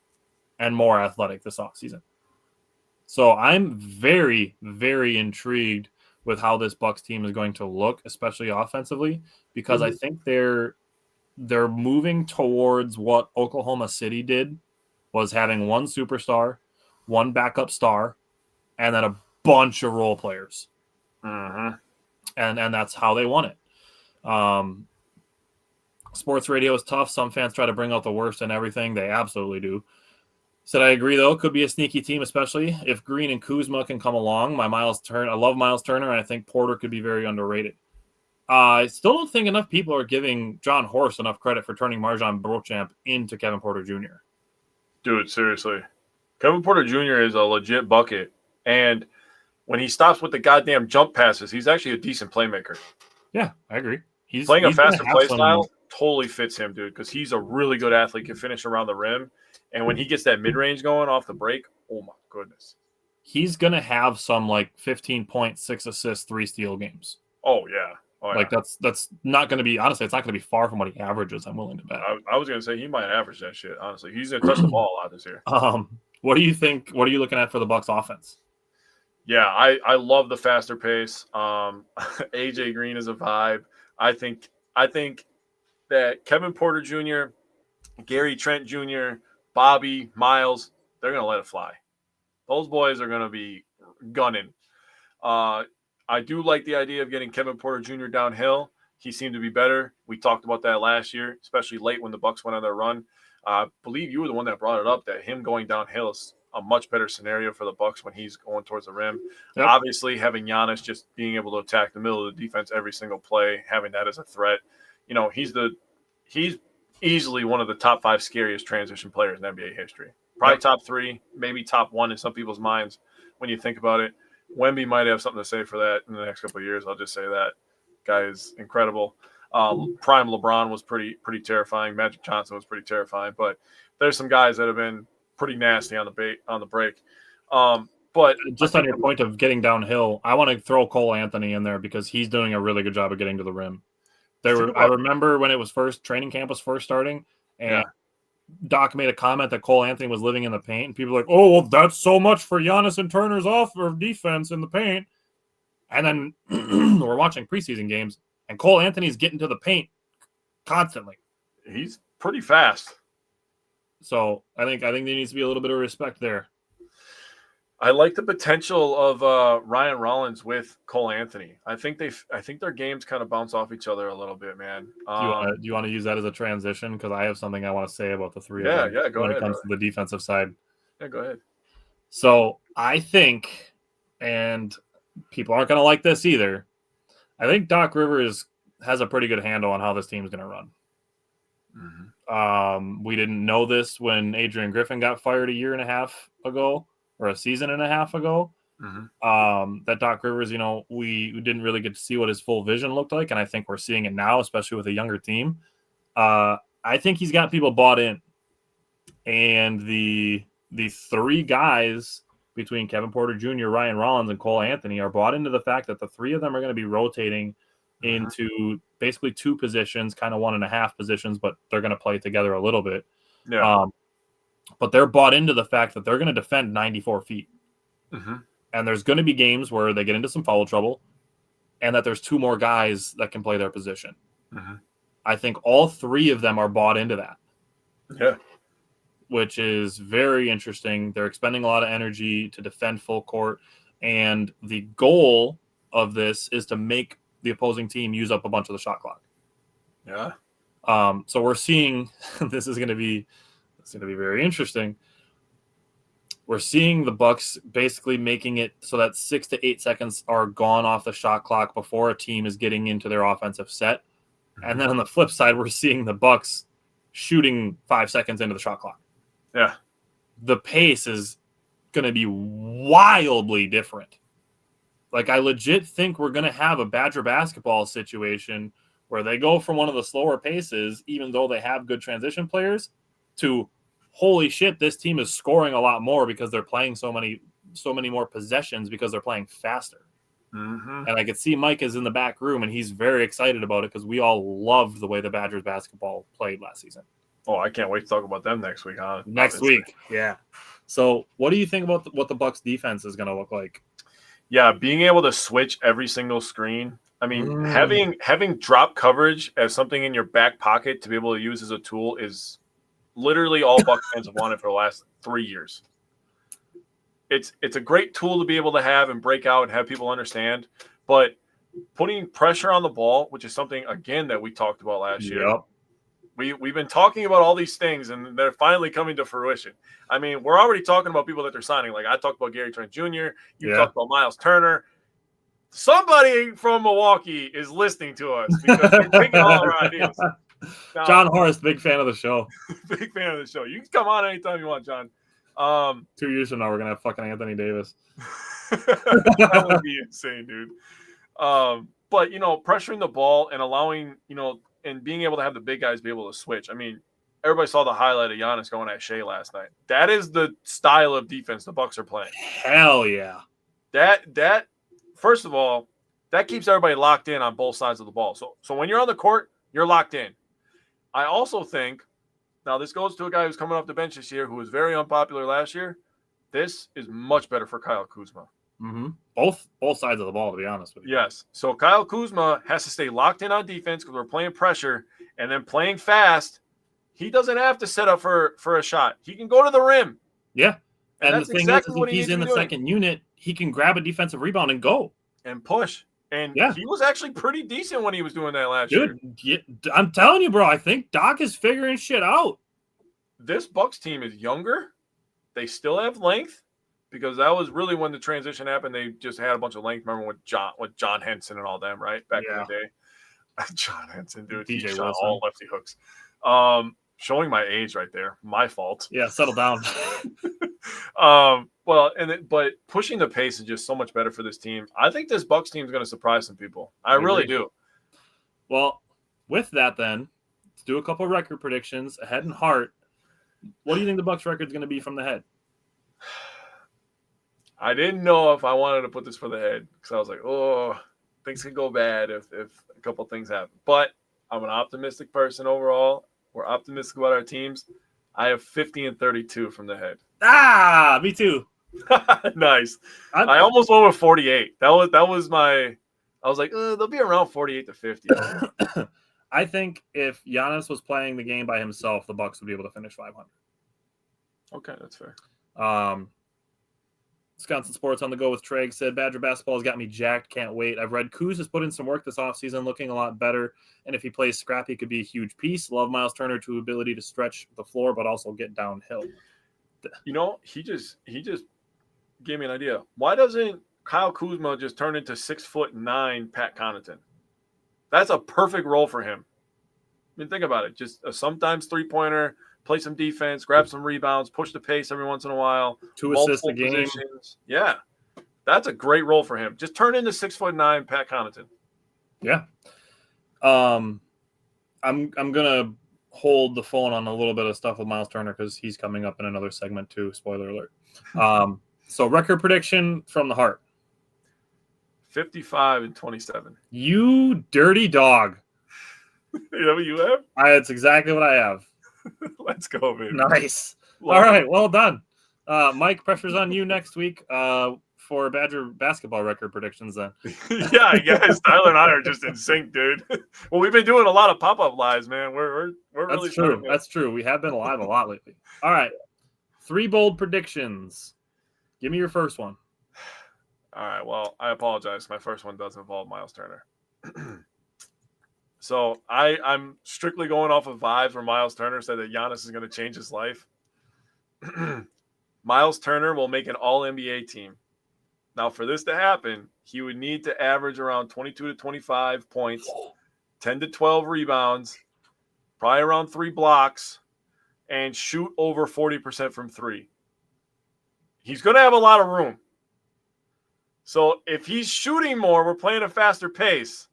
and more athletic this offseason. So I'm very, very intrigued with how this Bucks team is going to look, especially offensively, because I think they're moving towards what Oklahoma City did, was having one superstar, one backup star, and then a bunch of role players. And that's how they won it. Sports radio is tough. Some fans try to bring out the worst in everything. They absolutely do. Said I agree, though. Could be a sneaky team, especially if Green and Kuzma can come along. I love Miles Turner, and I think Porter could be very underrated. I still don't think enough people are giving Jon Horst enough credit for turning Marjan Beauchamp into Kevin Porter Jr. Dude, seriously. Kevin Porter Jr. is a legit bucket. And when he stops with the goddamn jump passes, he's actually a decent playmaker. Yeah, I agree. He's playing a faster play style totally fits him, dude, because he's a really good athlete, can finish around the rim. And when he gets that mid-range going off the break, oh my goodness. He's going to have some 15 points, 6 assists, 3 steal games. Oh, yeah. Oh, yeah. That's not going to be, honestly, it's not going to be far from what he averages, I'm willing to bet. I was going to say he might average that shit, honestly. He's going to touch the ball a lot this year. What do you think? What are you looking at for the Bucks offense? Yeah, I love the faster pace. AJ Green is a vibe. I think that Kevin Porter Jr., Gary Trent Jr., Bobby, Miles, they're going to let it fly. Those boys are going to be gunning. I I do like the idea of getting Kevin Porter Jr. downhill. He seemed to be better. We talked about that last year, especially late when the Bucks went on their run. I believe you were the one that brought it up, that him going downhill is a much better scenario for the Bucks when he's going towards the rim. Yep. Obviously, having Giannis just being able to attack the middle of the defense every single play, having that as a threat, he's easily one of the top 5 scariest transition players in NBA history. Probably top 3, maybe top 1 in some people's minds when you think about it. Wemby might have something to say for that in the next couple of years. I'll just say that. Guy is incredible. Prime LeBron was pretty terrifying. Magic Johnson was pretty terrifying. But there's some guys that have been pretty nasty on the break. But just on your point of getting downhill, I want to throw Cole Anthony in there because he's doing a really good job of getting to the rim. I remember when it was training camp was first starting, and Doc made a comment that Cole Anthony was living in the paint, and people were like, "Oh, well, that's so much for Giannis and Turner's defense in the paint." And then we're watching preseason games, and Cole Anthony's getting to the paint constantly. He's pretty fast. So I think there needs to be a little bit of respect there. I like the potential of Ryan Rollins with Cole Anthony. I think their games kind of bounce off each other a little bit, man. Do you want to use that as a transition? Because I have something I want to say about the three of them. Yeah, go ahead. When it comes to the defensive side. Yeah, go ahead. So I think, and people aren't going to like this either, I think Doc Rivers has a pretty good handle on how this team is going to run. Mm-hmm. We didn't know this when Adrian Griffin got fired a year and a half ago, or a season and a half ago. Mm-hmm. That Doc Rivers, we didn't really get to see what his full vision looked like, and I think we're seeing it now, especially with a younger team. I think he's got people bought in, and the 3 guys between Kevin Porter Jr., Ryan Rollins, and Cole Anthony are bought into the fact that the 3 of them are going to be rotating into basically 2 positions, kind of 1.5 positions, but they're going to play together a little bit. Yeah. But they're bought into the fact that they're going to defend 94 feet. Mm-hmm. And there's going to be games where they get into some foul trouble, and that there's 2 more guys that can play their position. Mm-hmm. I think all 3 of them are bought into that. Yeah. Which is very interesting. They're expending a lot of energy to defend full court, and the goal of this is to make the opposing team use up a bunch of the shot clock. Yeah. So we're seeing this is going to be very interesting. We're seeing the Bucks basically making it so that 6 to 8 seconds are gone off the shot clock before a team is getting into their offensive set. And then on the flip side, we're seeing the Bucks shooting 5 seconds into the shot clock. Yeah. The pace is going to be wildly different. Like, I legit think we're going to have a Badger basketball situation where they go from one of the slower paces, even though they have good transition players, to holy shit, this team is scoring a lot more because they're playing so many more possessions because they're playing faster. Mm-hmm. And I could see Mike is in the back room, and he's very excited about it because we all loved the way the Badgers basketball played last season. Oh, I can't wait to talk about them next week, huh? Next week, yeah. So what do you think about what the Bucks defense is going to look like? Yeah, being able to switch every single screen. I mean, having drop coverage as something in your back pocket to be able to use as a tool is literally all Bucks fans have wanted for the last 3 years. It's a great tool to be able to have and break out and have people understand, but putting pressure on the ball, which is something, again, that we talked about last year. Yep. We've been talking about all these things, and they're finally coming to fruition. I mean, we're already talking about people that they're signing. Like, I talked about Gary Trent Jr., you talked about Miles Turner. Somebody from Milwaukee is listening to us because they're taking all our ideas. Now, Jon Horst, big fan of the show. Big fan of the show. You can come on anytime you want, John. 2 years from now, we're going to have fucking Anthony Davis. That would be insane, dude. But, pressuring the ball and allowing, and being able to have the big guys be able to switch. I mean, everybody saw the highlight of Giannis going at Shea last night. That is the style of defense the Bucks are playing. Hell yeah. That first of all, that keeps everybody locked in on both sides of the ball. So when you're on the court, you're locked in. I also think, now this goes to a guy who's coming off the bench this year who was very unpopular last year. This is much better for Kyle Kuzma. Mm-hmm. Both sides of the ball, to be honest with you. Yes. So Kyle Kuzma has to stay locked in on defense because we're playing pressure and then playing fast. He doesn't have to set up for a shot. He can go to the rim. Yeah. And that's the thing exactly is what if he's in the doing. second unit, he can grab a defensive rebound and go. and push. And he was actually pretty decent when he was doing that last year. I'm telling you, bro, I think Doc is figuring shit out. This Bucks team is younger. They still have length because that was really when the transition happened. They just had a bunch of length. Remember with John Henson and all them, right? Back in the day. John Henson, dude. He shot Wilson. All lefty hooks. Showing my age right there. My fault. Yeah, settle down. But pushing the pace is just so much better for this team. I think this Bucks team is going to surprise some people. I really do. Well, with that then, let's do a couple of record predictions, head and heart. What do you think the Bucks record is going to be from the head? I didn't know if I wanted to put this for the head because I was like, oh, things could go bad if a couple things happen. But I'm an optimistic person overall. We're optimistic about our teams. I have 50-32 from the head. Ah, me too. Nice. I almost went with 48. That was my. I was like, they'll be around 48-50. I think if Giannis was playing the game by himself, the Bucks would be able to finish 500. Okay, that's fair. Wisconsin Sports on the Go with Treg said, Badger basketball has got me jacked. Can't wait. I've read Kuz has put in some work this offseason, looking a lot better. And if he plays scrap, he could be a huge piece. Love Miles Turner to ability to stretch the floor, but also get downhill. You know, he just gave me an idea. Why doesn't Kyle Kuzma just turn into 6'9" Pat Connaughton? That's a perfect role for him. I mean, think about it. Just a sometimes three-pointer, play some defense, grab some rebounds, push the pace every once in a while. 2 assists a game. Positions. Yeah. That's a great role for him. Just turn into 6'9" Pat Connaughton. Yeah. I'm gonna hold the phone on a little bit of stuff with Miles Turner because he's coming up in another segment too. Spoiler alert. So record prediction from the heart. 55-27. You dirty dog. You know what you have? That's exactly what I have. Let's go, baby. Nice. All right, well done. Mike, pressure's on you next week for Badger basketball record predictions then. Yeah, I guess Tyler and I are just in sync, dude. Well, we've been doing a lot of pop-up lives, man. We're really That's true. That's true. We have been live a lot lately. All right. 3 bold predictions. Give me your first one. All right. Well, I apologize. My first one does involve Miles Turner. So I'm strictly going off of vibes where Miles Turner said that Giannis is going to change his life. Miles Turner will make an all-NBA team. Now, for this to happen, he would need to average around 22 to 25 points, 10 to 12 rebounds, probably around 3 blocks, and shoot over 40% from 3. He's going to have a lot of room. So if he's shooting more, we're playing a faster pace.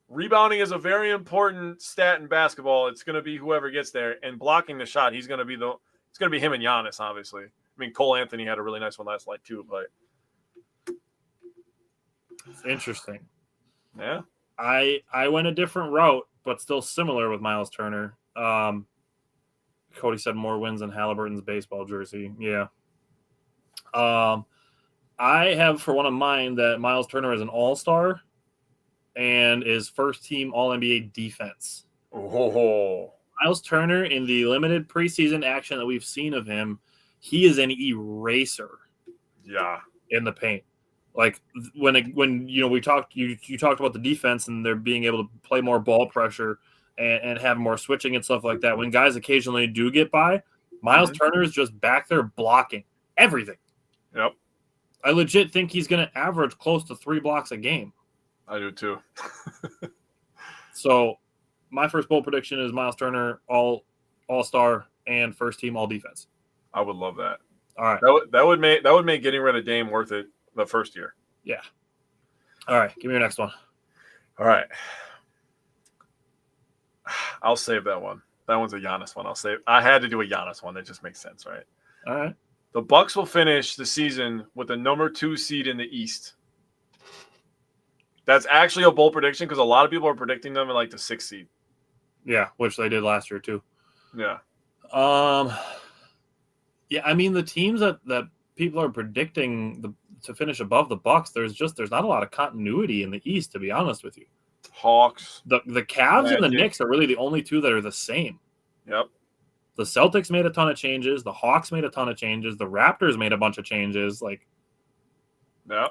Rebounding is a very important stat in basketball. It's going to be whoever gets there, and blocking the shot, it's going to be him and Giannis, obviously. I mean, Cole Anthony had a really nice one last night too, but it's interesting. Yeah, I went a different route, but still similar with Miles Turner. Cody said more wins than Halliburton's baseball jersey. Yeah. I have for one of mine that Miles Turner is an all-star and is first-team All-NBA defense. Oh. Miles Turner, in the limited preseason action that we've seen of him, he is an eraser. Yeah. In the paint. Like when we talked, you talked about the defense and they're being able to play more ball pressure and have more switching and stuff like that. When guys occasionally do get by, Miles Turner is just back there blocking everything. Yep. I legit think he's going to average close to 3 blocks a game. I do too. So my first bold prediction is Miles Turner all-star and first team all defense. I would love that. All right. That would make getting rid of Dame worth it the first year. Yeah. All right. Give me your next one. All right. I'll save that one. That one's a Giannis one. I had to do a Giannis one. That just makes sense, right? All right. The Bucks will finish the season with the number 2 seed in the East. That's actually a bold prediction because a lot of people are predicting them in like the 6th seed. Yeah, which they did last year too. Yeah. Yeah, I mean the teams that people are predicting to finish above the Bucks, there's not a lot of continuity in the East, to be honest with you. Hawks. The Cavs and the Knicks are really the only 2 that are the same. Yep. The Celtics made a ton of changes. The Hawks made a ton of changes. The Raptors made a bunch of changes. Like, yeah,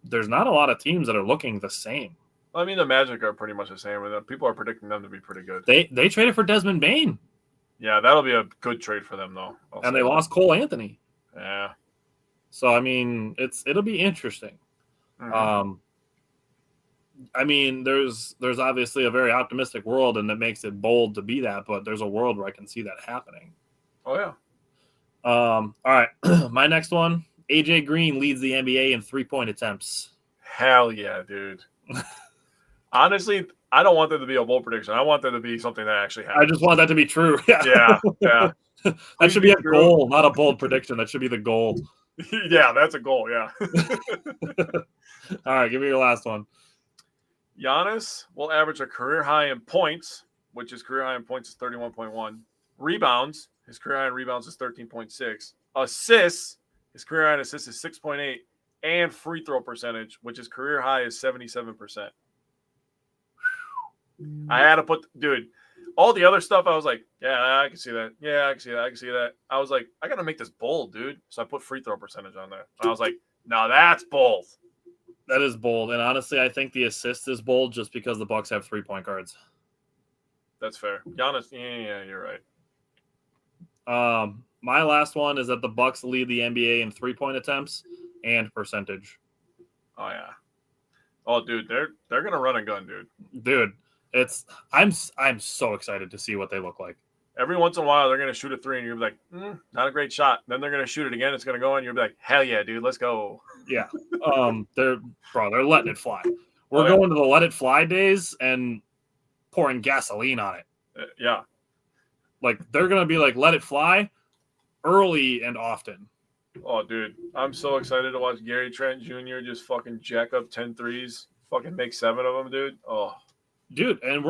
there's not a lot of teams that are looking the same. I mean, the Magic are pretty much the same. People are predicting them to be pretty good. They traded for Desmond Bane. Yeah, that'll be a good trade for them, though. And they lost Cole Anthony. Yeah. So, I mean, it'll be interesting. Mm-hmm. I mean, there's obviously a very optimistic world, and that makes it bold to be that, but there's a world where I can see that happening. Oh, yeah. All right. My next one, AJ Green leads the NBA in 3-point attempts. Hell yeah, dude. Honestly, I don't want there to be a bold prediction. I want there to be something that actually happens. I just want that to be true. Yeah. That should be a goal, not a bold prediction. That should be the goal. Yeah, that's a goal, yeah. All right, give me your last one. Giannis will average a career high in points, which his career high in points is 31.1. Rebounds, his career high in rebounds is 13.6. Assists, his career high in assists is 6.8. And free throw percentage, which his career high is 77%. I had to put, dude, all the other stuff, I was like, yeah, I can see that. Yeah, I can see that. I can see that. I was like, I got to make this bold, dude. So I put free throw percentage on there. And I was like, no, that's bold. That is bold. And honestly, I think the assist is bold just because the Bucks have 3-point guards. That's fair. Giannis, yeah, you're right. My last one is that the Bucks lead the NBA in 3-point attempts and percentage. Oh, yeah. Oh, dude, they're going to run a gun, dude. Dude. I'm so excited to see what they look like. Every once in a while, they're going to shoot a three, and you'll be like, not a great shot. Then they're going to shoot it again. It's going to go, and you'll be like, hell yeah, dude, let's go. Yeah. They're letting it fly. We're going to the let it fly days and pouring gasoline on it. Yeah. Like, they're going to be like, let it fly early and often. Oh, dude, I'm so excited to watch Gary Trent Jr. just fucking jack up 10 threes, fucking make 7 of them, dude. Oh. Dude, and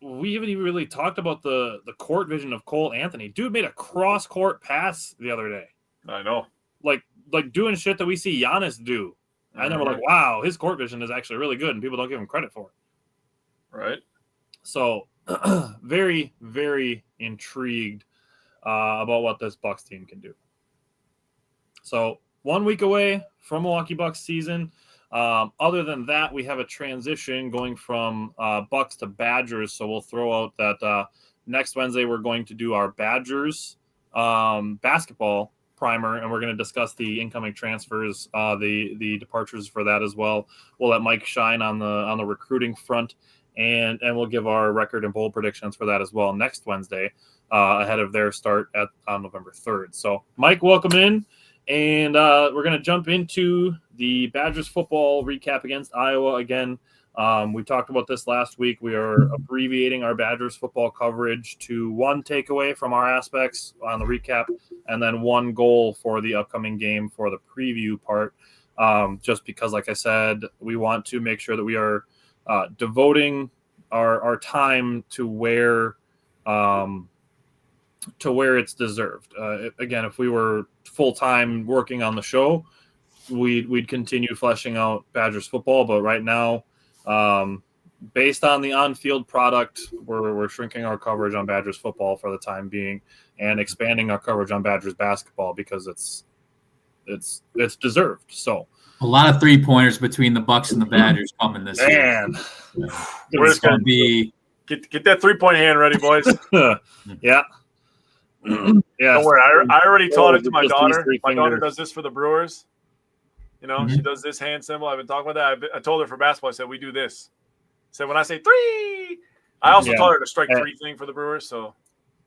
we haven't even really talked about the court vision of Cole Anthony. Dude made a cross-court pass the other day. I know. Like doing shit that we see Giannis do. Mm-hmm. And then we're like, wow, his court vision is actually really good, and people don't give him credit for it. Right. So, very, very intrigued about what this Bucks team can do. So, 1 week away from Milwaukee Bucks season. Other than that, we have a transition going from Bucks to Badgers. So we'll throw out that next Wednesday we're going to do our Badgers basketball primer, and we're going to discuss the incoming transfers, the departures for that as well. We'll let Mike shine on the recruiting front, and we'll give our record and bold predictions for that as well next Wednesday ahead of their start on November 3rd. So Mike, welcome in. And we're going to jump into the Badgers football recap against Iowa again. We talked about this last week. We are abbreviating our Badgers football coverage to 1 takeaway from our aspects on the recap and then 1 goal for the upcoming game for the preview part. Just because, like I said, we want to make sure that we are devoting our time to where it's deserved. Again, if we were full-time working on the show, we'd continue fleshing out Badgers football. But right now, based on the on-field product, we're shrinking our coverage on Badgers football for the time being and expanding our coverage on Badgers basketball because it's deserved. So a lot of 3-pointers between the Bucks and the Badgers coming this year. We're just going to be get that 3-point hand ready, boys. Yeah. Yeah. Don't worry. I already taught it to my daughter. My daughter does this for the Brewers. You know, she does this hand symbol. I've been talking about that. I told her for basketball, I said, we do this. So when I say 3, I also taught her to strike 3 thing for the Brewers. So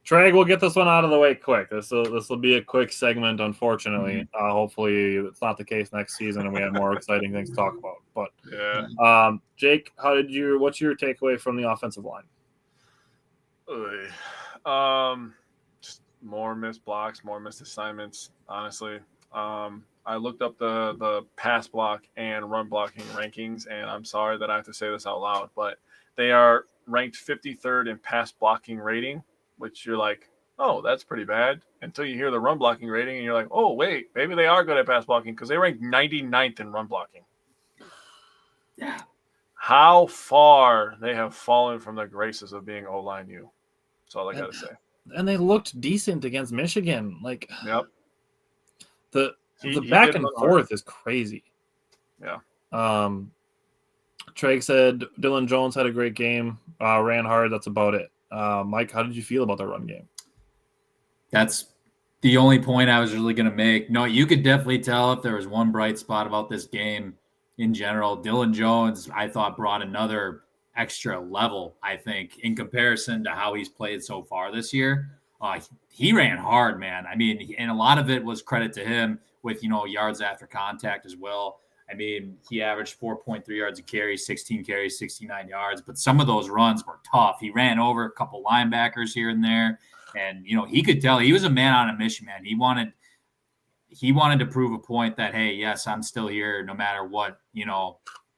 Treg, we'll get this one out of the way quick. This will be a quick segment, unfortunately. Hopefully it's not the case next season and we have more exciting things to talk about. But yeah. Jake, what's your takeaway from the offensive line? Just more missed blocks, more missed assignments, honestly. I looked up the pass block and run blocking rankings, and I'm sorry that I have to say this out loud, but they are ranked 53rd in pass blocking rating, which you're like, oh, that's pretty bad, until you hear the run blocking rating, and you're like, oh, wait, maybe they are good at pass blocking because they ranked 99th in run blocking. Yeah. How far they have fallen from the graces of being O-line U. That's all I got to say. And they looked decent against Michigan. Like, yep. The back and forth is crazy. Yeah. Trey said Dylan Jones had a great game, ran hard. That's about it. Mike, how did you feel about the run game? That's the only point I was really going to make. No, you could definitely tell if there was one bright spot about this game in general. Dylan Jones, I thought, brought another extra level, I think, in comparison to how he's played so far this year. He ran hard, man. I mean, and a lot of it was credit to him with, yards after contact as well. I mean, he averaged 4.3 yards a carry, 16 carries, 69 yards. But some of those runs were tough. He ran over a couple linebackers here and there. And, he could tell he was a man on a mission, man. He wanted to prove a point that, hey, yes, I'm still here no matter what,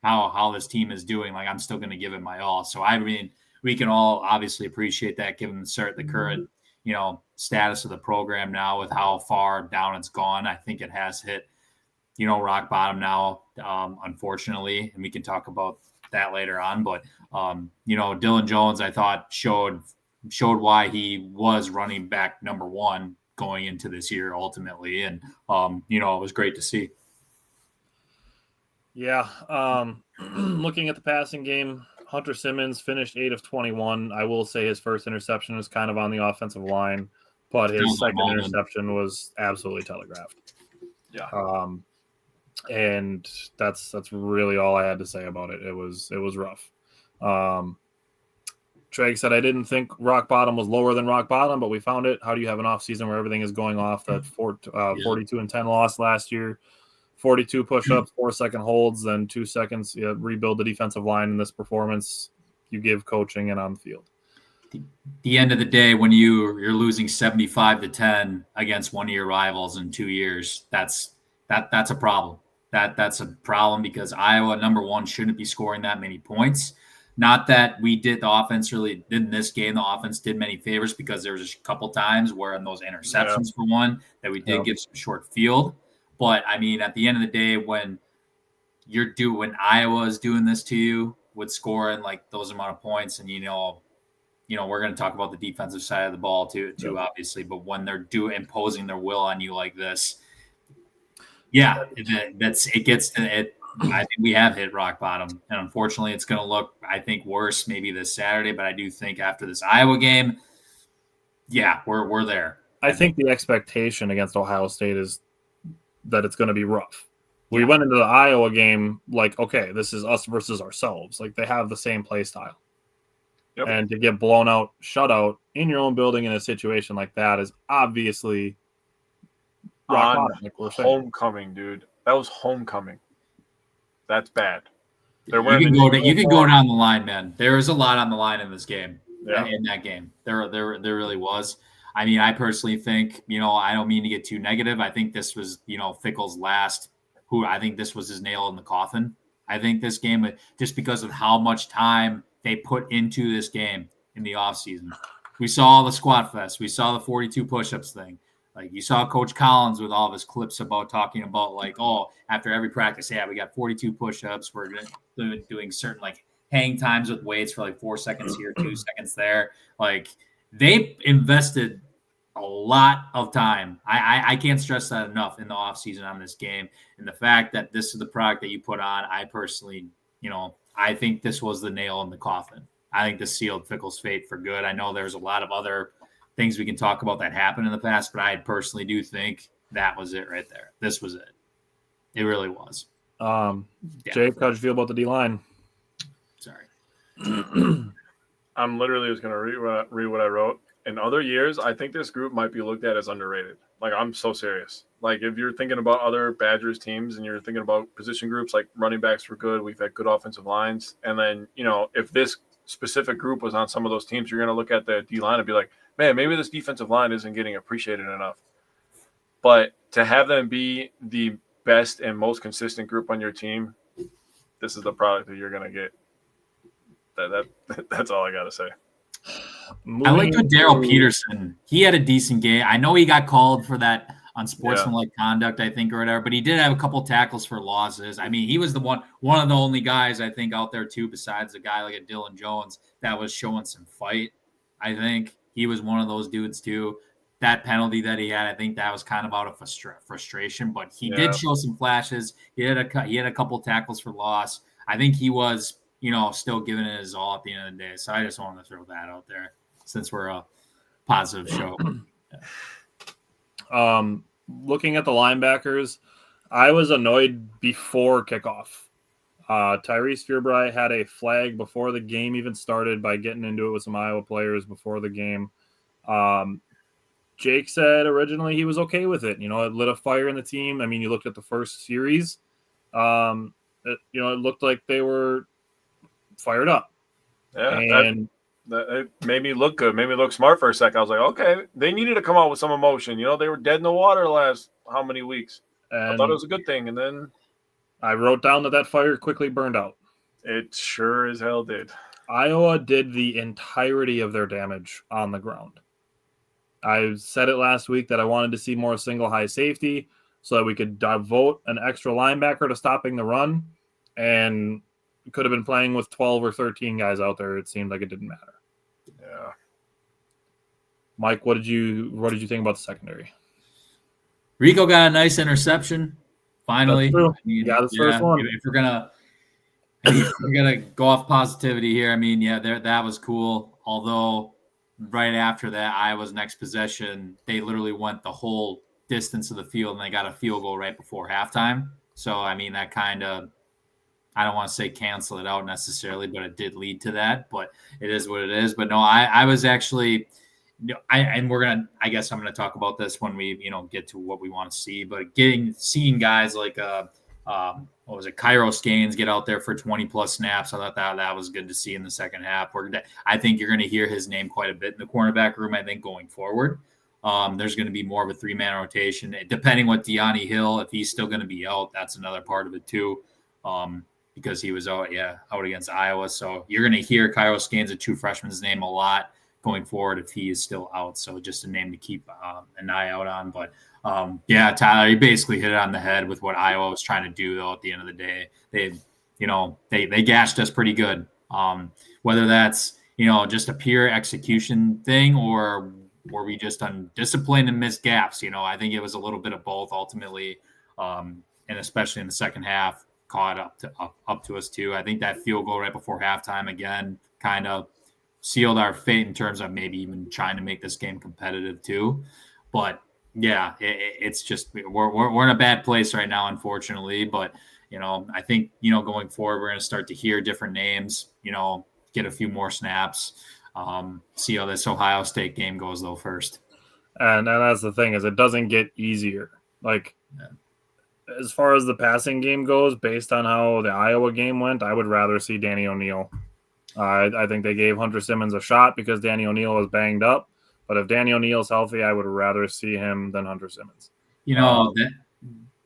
how this team is doing. Like, I'm still going to give it my all. So, I mean, we can all obviously appreciate that given the current, status of the program now with how far down it's gone. I think it has hit, rock bottom now, unfortunately. And we can talk about that later on. But, Dylan Jones, I thought, showed why he was running back number one going into this year ultimately. And, it was great to see. Yeah. Looking at the passing game, Hunter Simmons finished 8 of 21. I will say his first interception was kind of on the offensive line, but his second interception was absolutely telegraphed. Yeah. And that's really all I had to say about it. It was rough. Trey said, I didn't think rock bottom was lower than rock bottom, but we found it. How do you have an off season where everything is going off? That 42-10 loss last year, 42 push-ups, 4-second holds, then 2 seconds. Rebuild the defensive line in this performance. You give coaching and on the field. The end of the day, when you're losing 75-10 against one of your rivals in 2 years, that's a problem. That's a problem because Iowa, number one, shouldn't be scoring that many points. Not that the offense really did in this game. The offense did many favors because there was a couple times where in those interceptions for one that we did give some short field. But I mean, at the end of the day, when Iowa is doing this to you with scoring like those amount of points, and we're going to talk about the defensive side of the ball too, obviously. But when they're imposing their will on you like this, it gets to it. I think we have hit rock bottom, and unfortunately, it's going to look, I think, worse maybe this Saturday. But I do think after this Iowa game, we're there. I think the expectation against Ohio State is that it's going to be rough. We went into the Iowa game like, okay, this is us versus ourselves. Like they have the same play style, and to get blown out, shut out in your own building in a situation like that is obviously rock bottom. Like we're saying. Homecoming, dude. That was homecoming. That's bad. You can go down the line, man. There is a lot on the line in this game. Yeah. In that game, there really was. I mean, I personally think, I don't mean to get too negative. I think this was, Fickell's last. I think this was his nail in the coffin. I think this game, just because of how much time they put into this game in the offseason. We saw the squat fest. We saw the 42 push-ups thing. Like you saw Coach Collins with all of his clips about talking about like, after every practice, we got 42 push-ups. We're doing certain like hang times with weights for like 4 seconds here, 2 seconds there. Like they invested a lot of time. I can't stress that enough in the offseason on this game. And the fact that this is the product that you put on, I personally, I think this was the nail in the coffin. I think this sealed Fickell's fate for good. I know there's a lot of other things we can talk about that happened in the past, but I personally do think that was it right there. This was it. It really was. Jake, how'd you feel about the D-line? Sorry. I'm literally just going to read what I wrote. In other years, I think this group might be looked at as underrated. Like, I'm so serious. Like, if you're thinking about other Badgers teams and you're thinking about position groups, like running backs were good, we've had good offensive lines. And then, if this specific group was on some of those teams, you're going to look at the D-line and be like, man, maybe this defensive line isn't getting appreciated enough. But to have them be the best and most consistent group on your team, this is the product that you're going to get. That's all I got to say. I liked with Daryl Peterson. He had a decent game. I know he got called for that unsportsmanlike conduct, I think, or whatever, but he did have a couple tackles for losses. I mean, he was one of the only guys, I think, out there, too, besides a guy like a Dylan Jones that was showing some fight. I think he was one of those dudes, too. that penalty that he had, I think that was kind of out of frustration, but he did show some flashes. He had a couple tackles for loss. I think he was, still giving it his all at the end of the day. So I just wanted to throw that out there since we're a positive show. Looking at the linebackers, I was annoyed before kickoff. Tyrese Fearbry had a flag before the game even started by getting into it with some Iowa players before the game. Jake said originally he was okay with it. It lit a fire in the team. I mean, you looked at the first series. It looked like they were fired up. Yeah, and it made me look good. Made me look smart for a second. I was like, okay, they needed to come out with some emotion. They were dead in the water the last how many weeks. I thought it was a good thing, and then I wrote down that fire quickly burned out. It sure as hell did. Iowa did the entirety of their damage on the ground. I said it last week that I wanted to see more single high safety so that we could devote an extra linebacker to stopping the run, and could have been playing with 12 or 13 guys out there. It seemed like it didn't matter. Yeah. Mike, what did you think about the secondary? Rico got a nice interception. Finally, He got his first one. If we're gonna go off positivity here, that was cool. Although right after that, Iowa's next possession, they literally went the whole distance of the field and they got a field goal right before halftime. So that kind of, I don't want to say cancel it out necessarily, but it did lead to that. But it is what it is. But no, I was actually. I guess I'm going to talk about this when we, get to what we want to see, but seeing guys like, Kairos Gaines get out there for 20 plus snaps. I thought that was good to see in the second half. I think you're going to hear his name quite a bit in the cornerback room. I think going forward, there's going to be more of a 3-man rotation, depending what Deani Hill, if he's still going to be out, that's another part of it too. Because he was out against Iowa. So you're going to hear Kairos Gaines, a true freshman's name, a lot going forward if he is still out. So just a name to keep an eye out on. But Tyler, you basically hit it on the head with what Iowa was trying to do, though. At the end of the day, they gashed us pretty good. Whether that's just a pure execution thing, or were we just undisciplined and missed gaps? I think it was a little bit of both ultimately, and especially in the second half, caught up to us too. I think that field goal right before halftime again kind of sealed our fate in terms of maybe even trying to make this game competitive too. But yeah, it's just we're in a bad place right now, unfortunately. But I think going forward we're going to start to hear different names. Get a few more snaps. See how this Ohio State game goes though first. And that's the thing, is it doesn't get easier. As far as the passing game goes, based on how the Iowa game went, I would rather see Danny O'Neal. I think they gave Hunter Simmons a shot because Danny O'Neal was banged up. But if Danny O'Neal's healthy, I would rather see him than Hunter Simmons.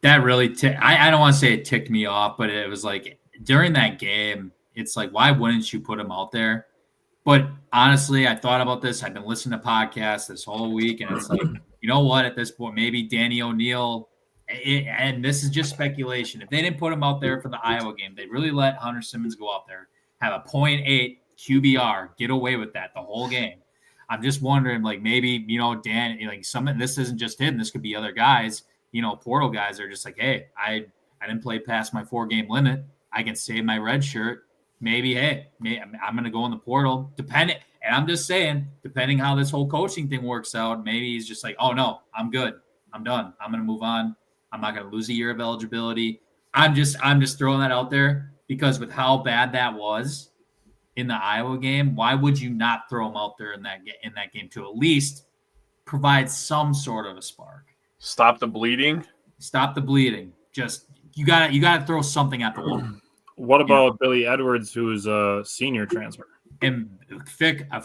That really I don't want to say it ticked me off, but it was like during that game, it's like, why wouldn't you put him out there? But honestly, I thought about this. I've been listening to podcasts this whole week, and it's like, what? At this point, maybe Danny O'Neal, and this is just speculation. If they didn't put him out there for the Iowa game, they really let Hunter Simmons go out there, have a 0.8 QBR, get away with that the whole game. I'm just wondering, maybe, Dan, this isn't just him. This could be other guys, portal guys are just like, hey, I didn't play past my 4-game limit. I can save my red shirt. Maybe I'm going to go in the portal. And I'm just saying, depending how this whole coaching thing works out, maybe he's just like, oh, no, I'm good. I'm done. I'm going to move on. I'm not going to lose a year of eligibility. I'm just throwing that out there because with how bad that was in the Iowa game, why would you not throw him out there in that game to at least provide some sort of a spark? Stop the bleeding. Just you got to throw something at the wall. What about Billy Edwards, who's a senior transfer? And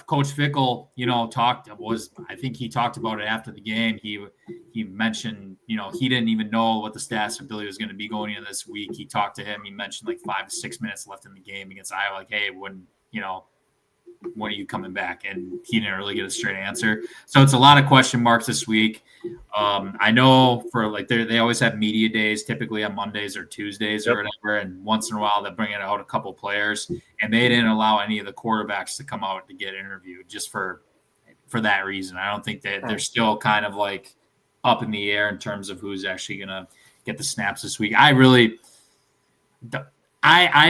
Coach Fickle, I think he talked about it after the game. He mentioned, he didn't even know what the status of Billy was going to be going into this week. He talked to him. He mentioned 5 to 6 minutes left in the game against Iowa. Like, hey, when are you coming back? And he didn't really get a straight answer. So it's a lot of question marks this week. I know for they always have media days, typically on Mondays or Tuesdays or whatever. And once in a while, they're bringing out a couple players, and they didn't allow any of the quarterbacks to come out to get interviewed just for for that reason. I don't think that they're still kind of like up in the air in terms of who's actually going to get the snaps this week. I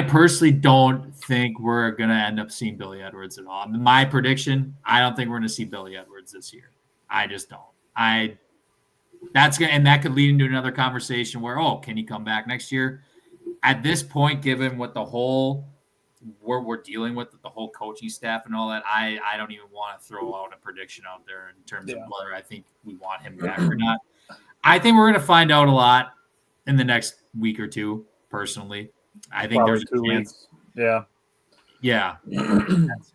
personally don't think we're going to end up seeing Billy Edwards at all. My prediction, I don't think we're going to see Billy Edwards this year. I just don't. And that could lead into another conversation where, can he come back next year? At this point, given what we're dealing with the whole coaching staff and all that, I don't even want to throw out a prediction out there in terms of whether I think we want him back or not. I think we're going to find out a lot in the next week or two, personally. I think Probably there's 2 weeks. Yeah. Yeah.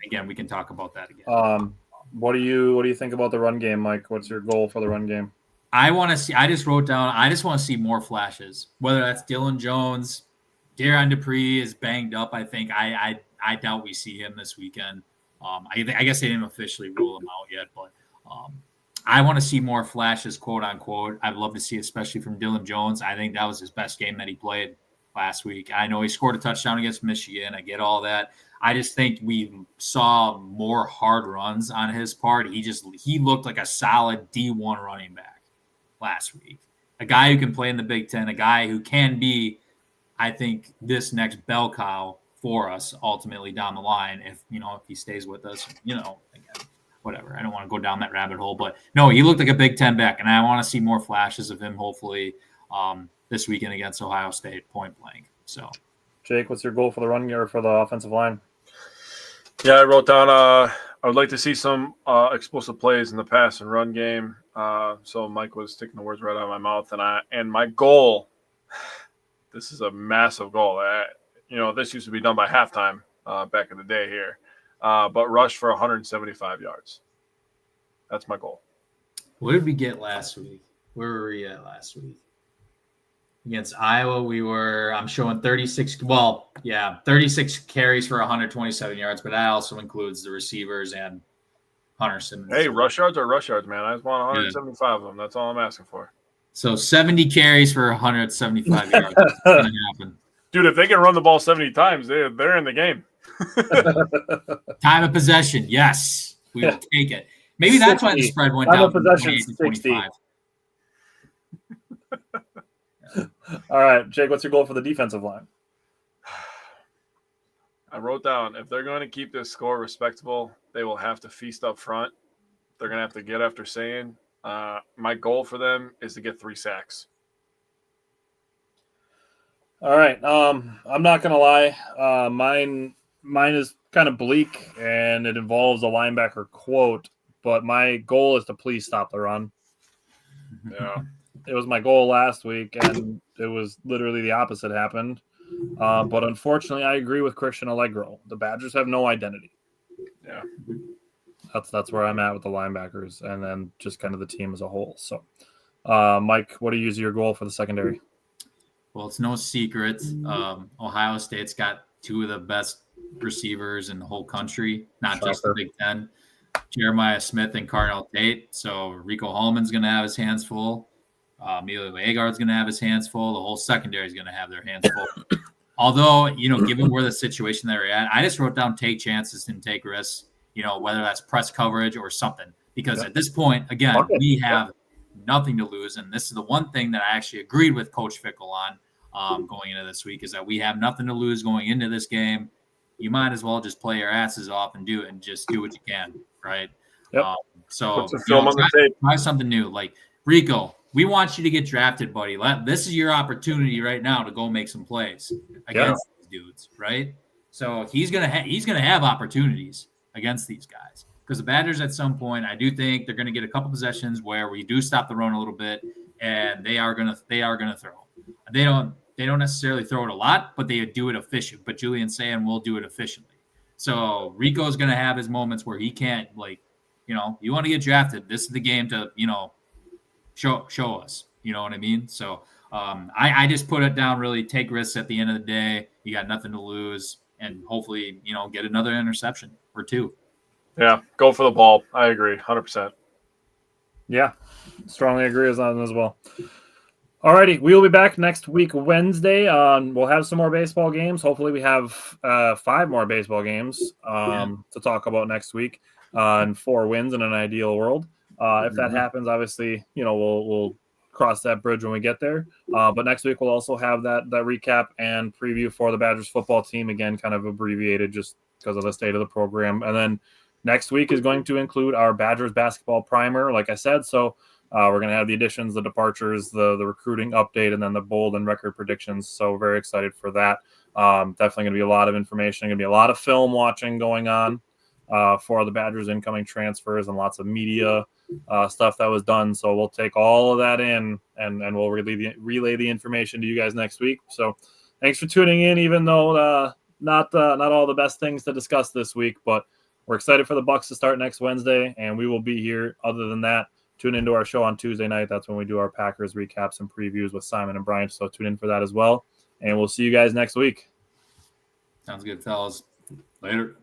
Again, we can talk about that again. What do you think about the run game, Mike? What's your goal for the run game? I want to see. I just wrote down. I just want to see more flashes. Whether that's Dylan Jones, Darren Dupree is banged up. I think. I doubt we see him this weekend. I guess they didn't officially rule him out yet, but I want to see more flashes, quote unquote. I'd love to see, especially from Dylan Jones. I think that was his best game that he played last week. I know he scored a touchdown against Michigan. I get all that. I just think we saw more hard runs on his part. He looked like a solid D1 running back last week. A guy who can play in the Big Ten, a guy who can be, I think, this next bell cow for us ultimately down the line if he stays with us, again, whatever. I don't want to go down that rabbit hole, but no, he looked like a Big Ten back, and I want to see more flashes of him hopefully this weekend against Ohio State, point blank. So, Jake, what's your goal for the run or for the offensive line? Yeah, I wrote down I would like to see some explosive plays in the pass and run game. So Mike was taking the words right out of my mouth, and my goal, this is a massive goal. This used to be done by halftime back in the day here, but rush for 175 yards. That's my goal. What did we get last week? Where were we at last week? Against Iowa, I'm showing 36 carries for 127 yards, but that also includes the receivers and Hunter Simmons. Hey, rush yards are rush yards, man. I just want 175 of them. That's all I'm asking for. So 70 carries for 175 yards. That's going to happen. Dude, if they can run the ball 70 times, they're in the game. Time of possession, yes. We will take it. Maybe that's why the spread went down from 28 to 25. All right, Jake, what's your goal for the defensive line? I wrote down, if they're going to keep this score respectable, they will have to feast up front. They're going to have to get after saying. My goal for them is to get 3 sacks. All right. I'm not going to lie. Mine is kind of bleak, and it involves a linebacker quote, but my goal is to please stop the run. Yeah. It was my goal last week, and it was literally the opposite happened. But unfortunately, I agree with Christian Allegro. The Badgers have no identity. Yeah. That's where I'm at with the linebackers, and then just kind of the team as a whole. So, Mike, what do you use your goal for the secondary? Well, it's no secret. Ohio State's got 2 of the best receivers in the whole country, not just the Big Ten. Jeremiah Smith and Carnell Tate. So Rico Hallman's going to have his hands full. Emilio Agard's going to have his hands full. The whole secondary is going to have their hands full. Although, given where the situation they're at, I just wrote down take chances and take risks, whether that's press coverage or something. Because at this point, again, we have nothing to lose. And this is the one thing that I actually agreed with Coach Fickle on going into this week is that we have nothing to lose going into this game. You might as well just play your asses off and do it and just do what you can, right? Yep. Try something new. Like, Rico, we want you to get drafted, buddy. This is your opportunity right now to go make some plays against these dudes, right? So he's gonna have opportunities against these guys because the Badgers at some point, I do think they're gonna get a couple possessions where we do stop the run a little bit, and they are gonna throw. They don't necessarily throw it a lot, but they do it efficient. But Julian Sayin will do it efficiently. So Rico's gonna have his moments where he can't, you want to get drafted. This is the game to show us, you know what I mean? So I just put it down, really take risks at the end of the day. You got nothing to lose and hopefully, get another interception or 2. Yeah, go for the ball. I agree, 100%. Yeah, strongly agree as well. All righty, we will be back next week, Wednesday. We'll have some more baseball games. Hopefully we have 5 more baseball games to talk about next week. and 4 wins in an ideal world. If that happens, obviously, we'll cross that bridge when we get there. But next week we'll also have that recap and preview for the Badgers football team, again, kind of abbreviated just because of the state of the program. And then next week is going to include our Badgers basketball primer, like I said. So we're going to have the additions, the departures, the recruiting update, and then the bold and record predictions. So very excited for that. Definitely going to be a lot of information. Going to be a lot of film watching going on for the Badgers incoming transfers and lots of media stuff that was done. So we'll take all of that in and we'll relay the information to you guys next week. So thanks for tuning in, even though not all the best things to discuss this week, but we're excited for the Bucks to start next Wednesday, and we will be here. Other than that, tune into our show on Tuesday night. That's when we do our Packers recaps and previews with Simon and Brian. So tune in for that as well. And we'll see you guys next week. Sounds good, fellas. Later.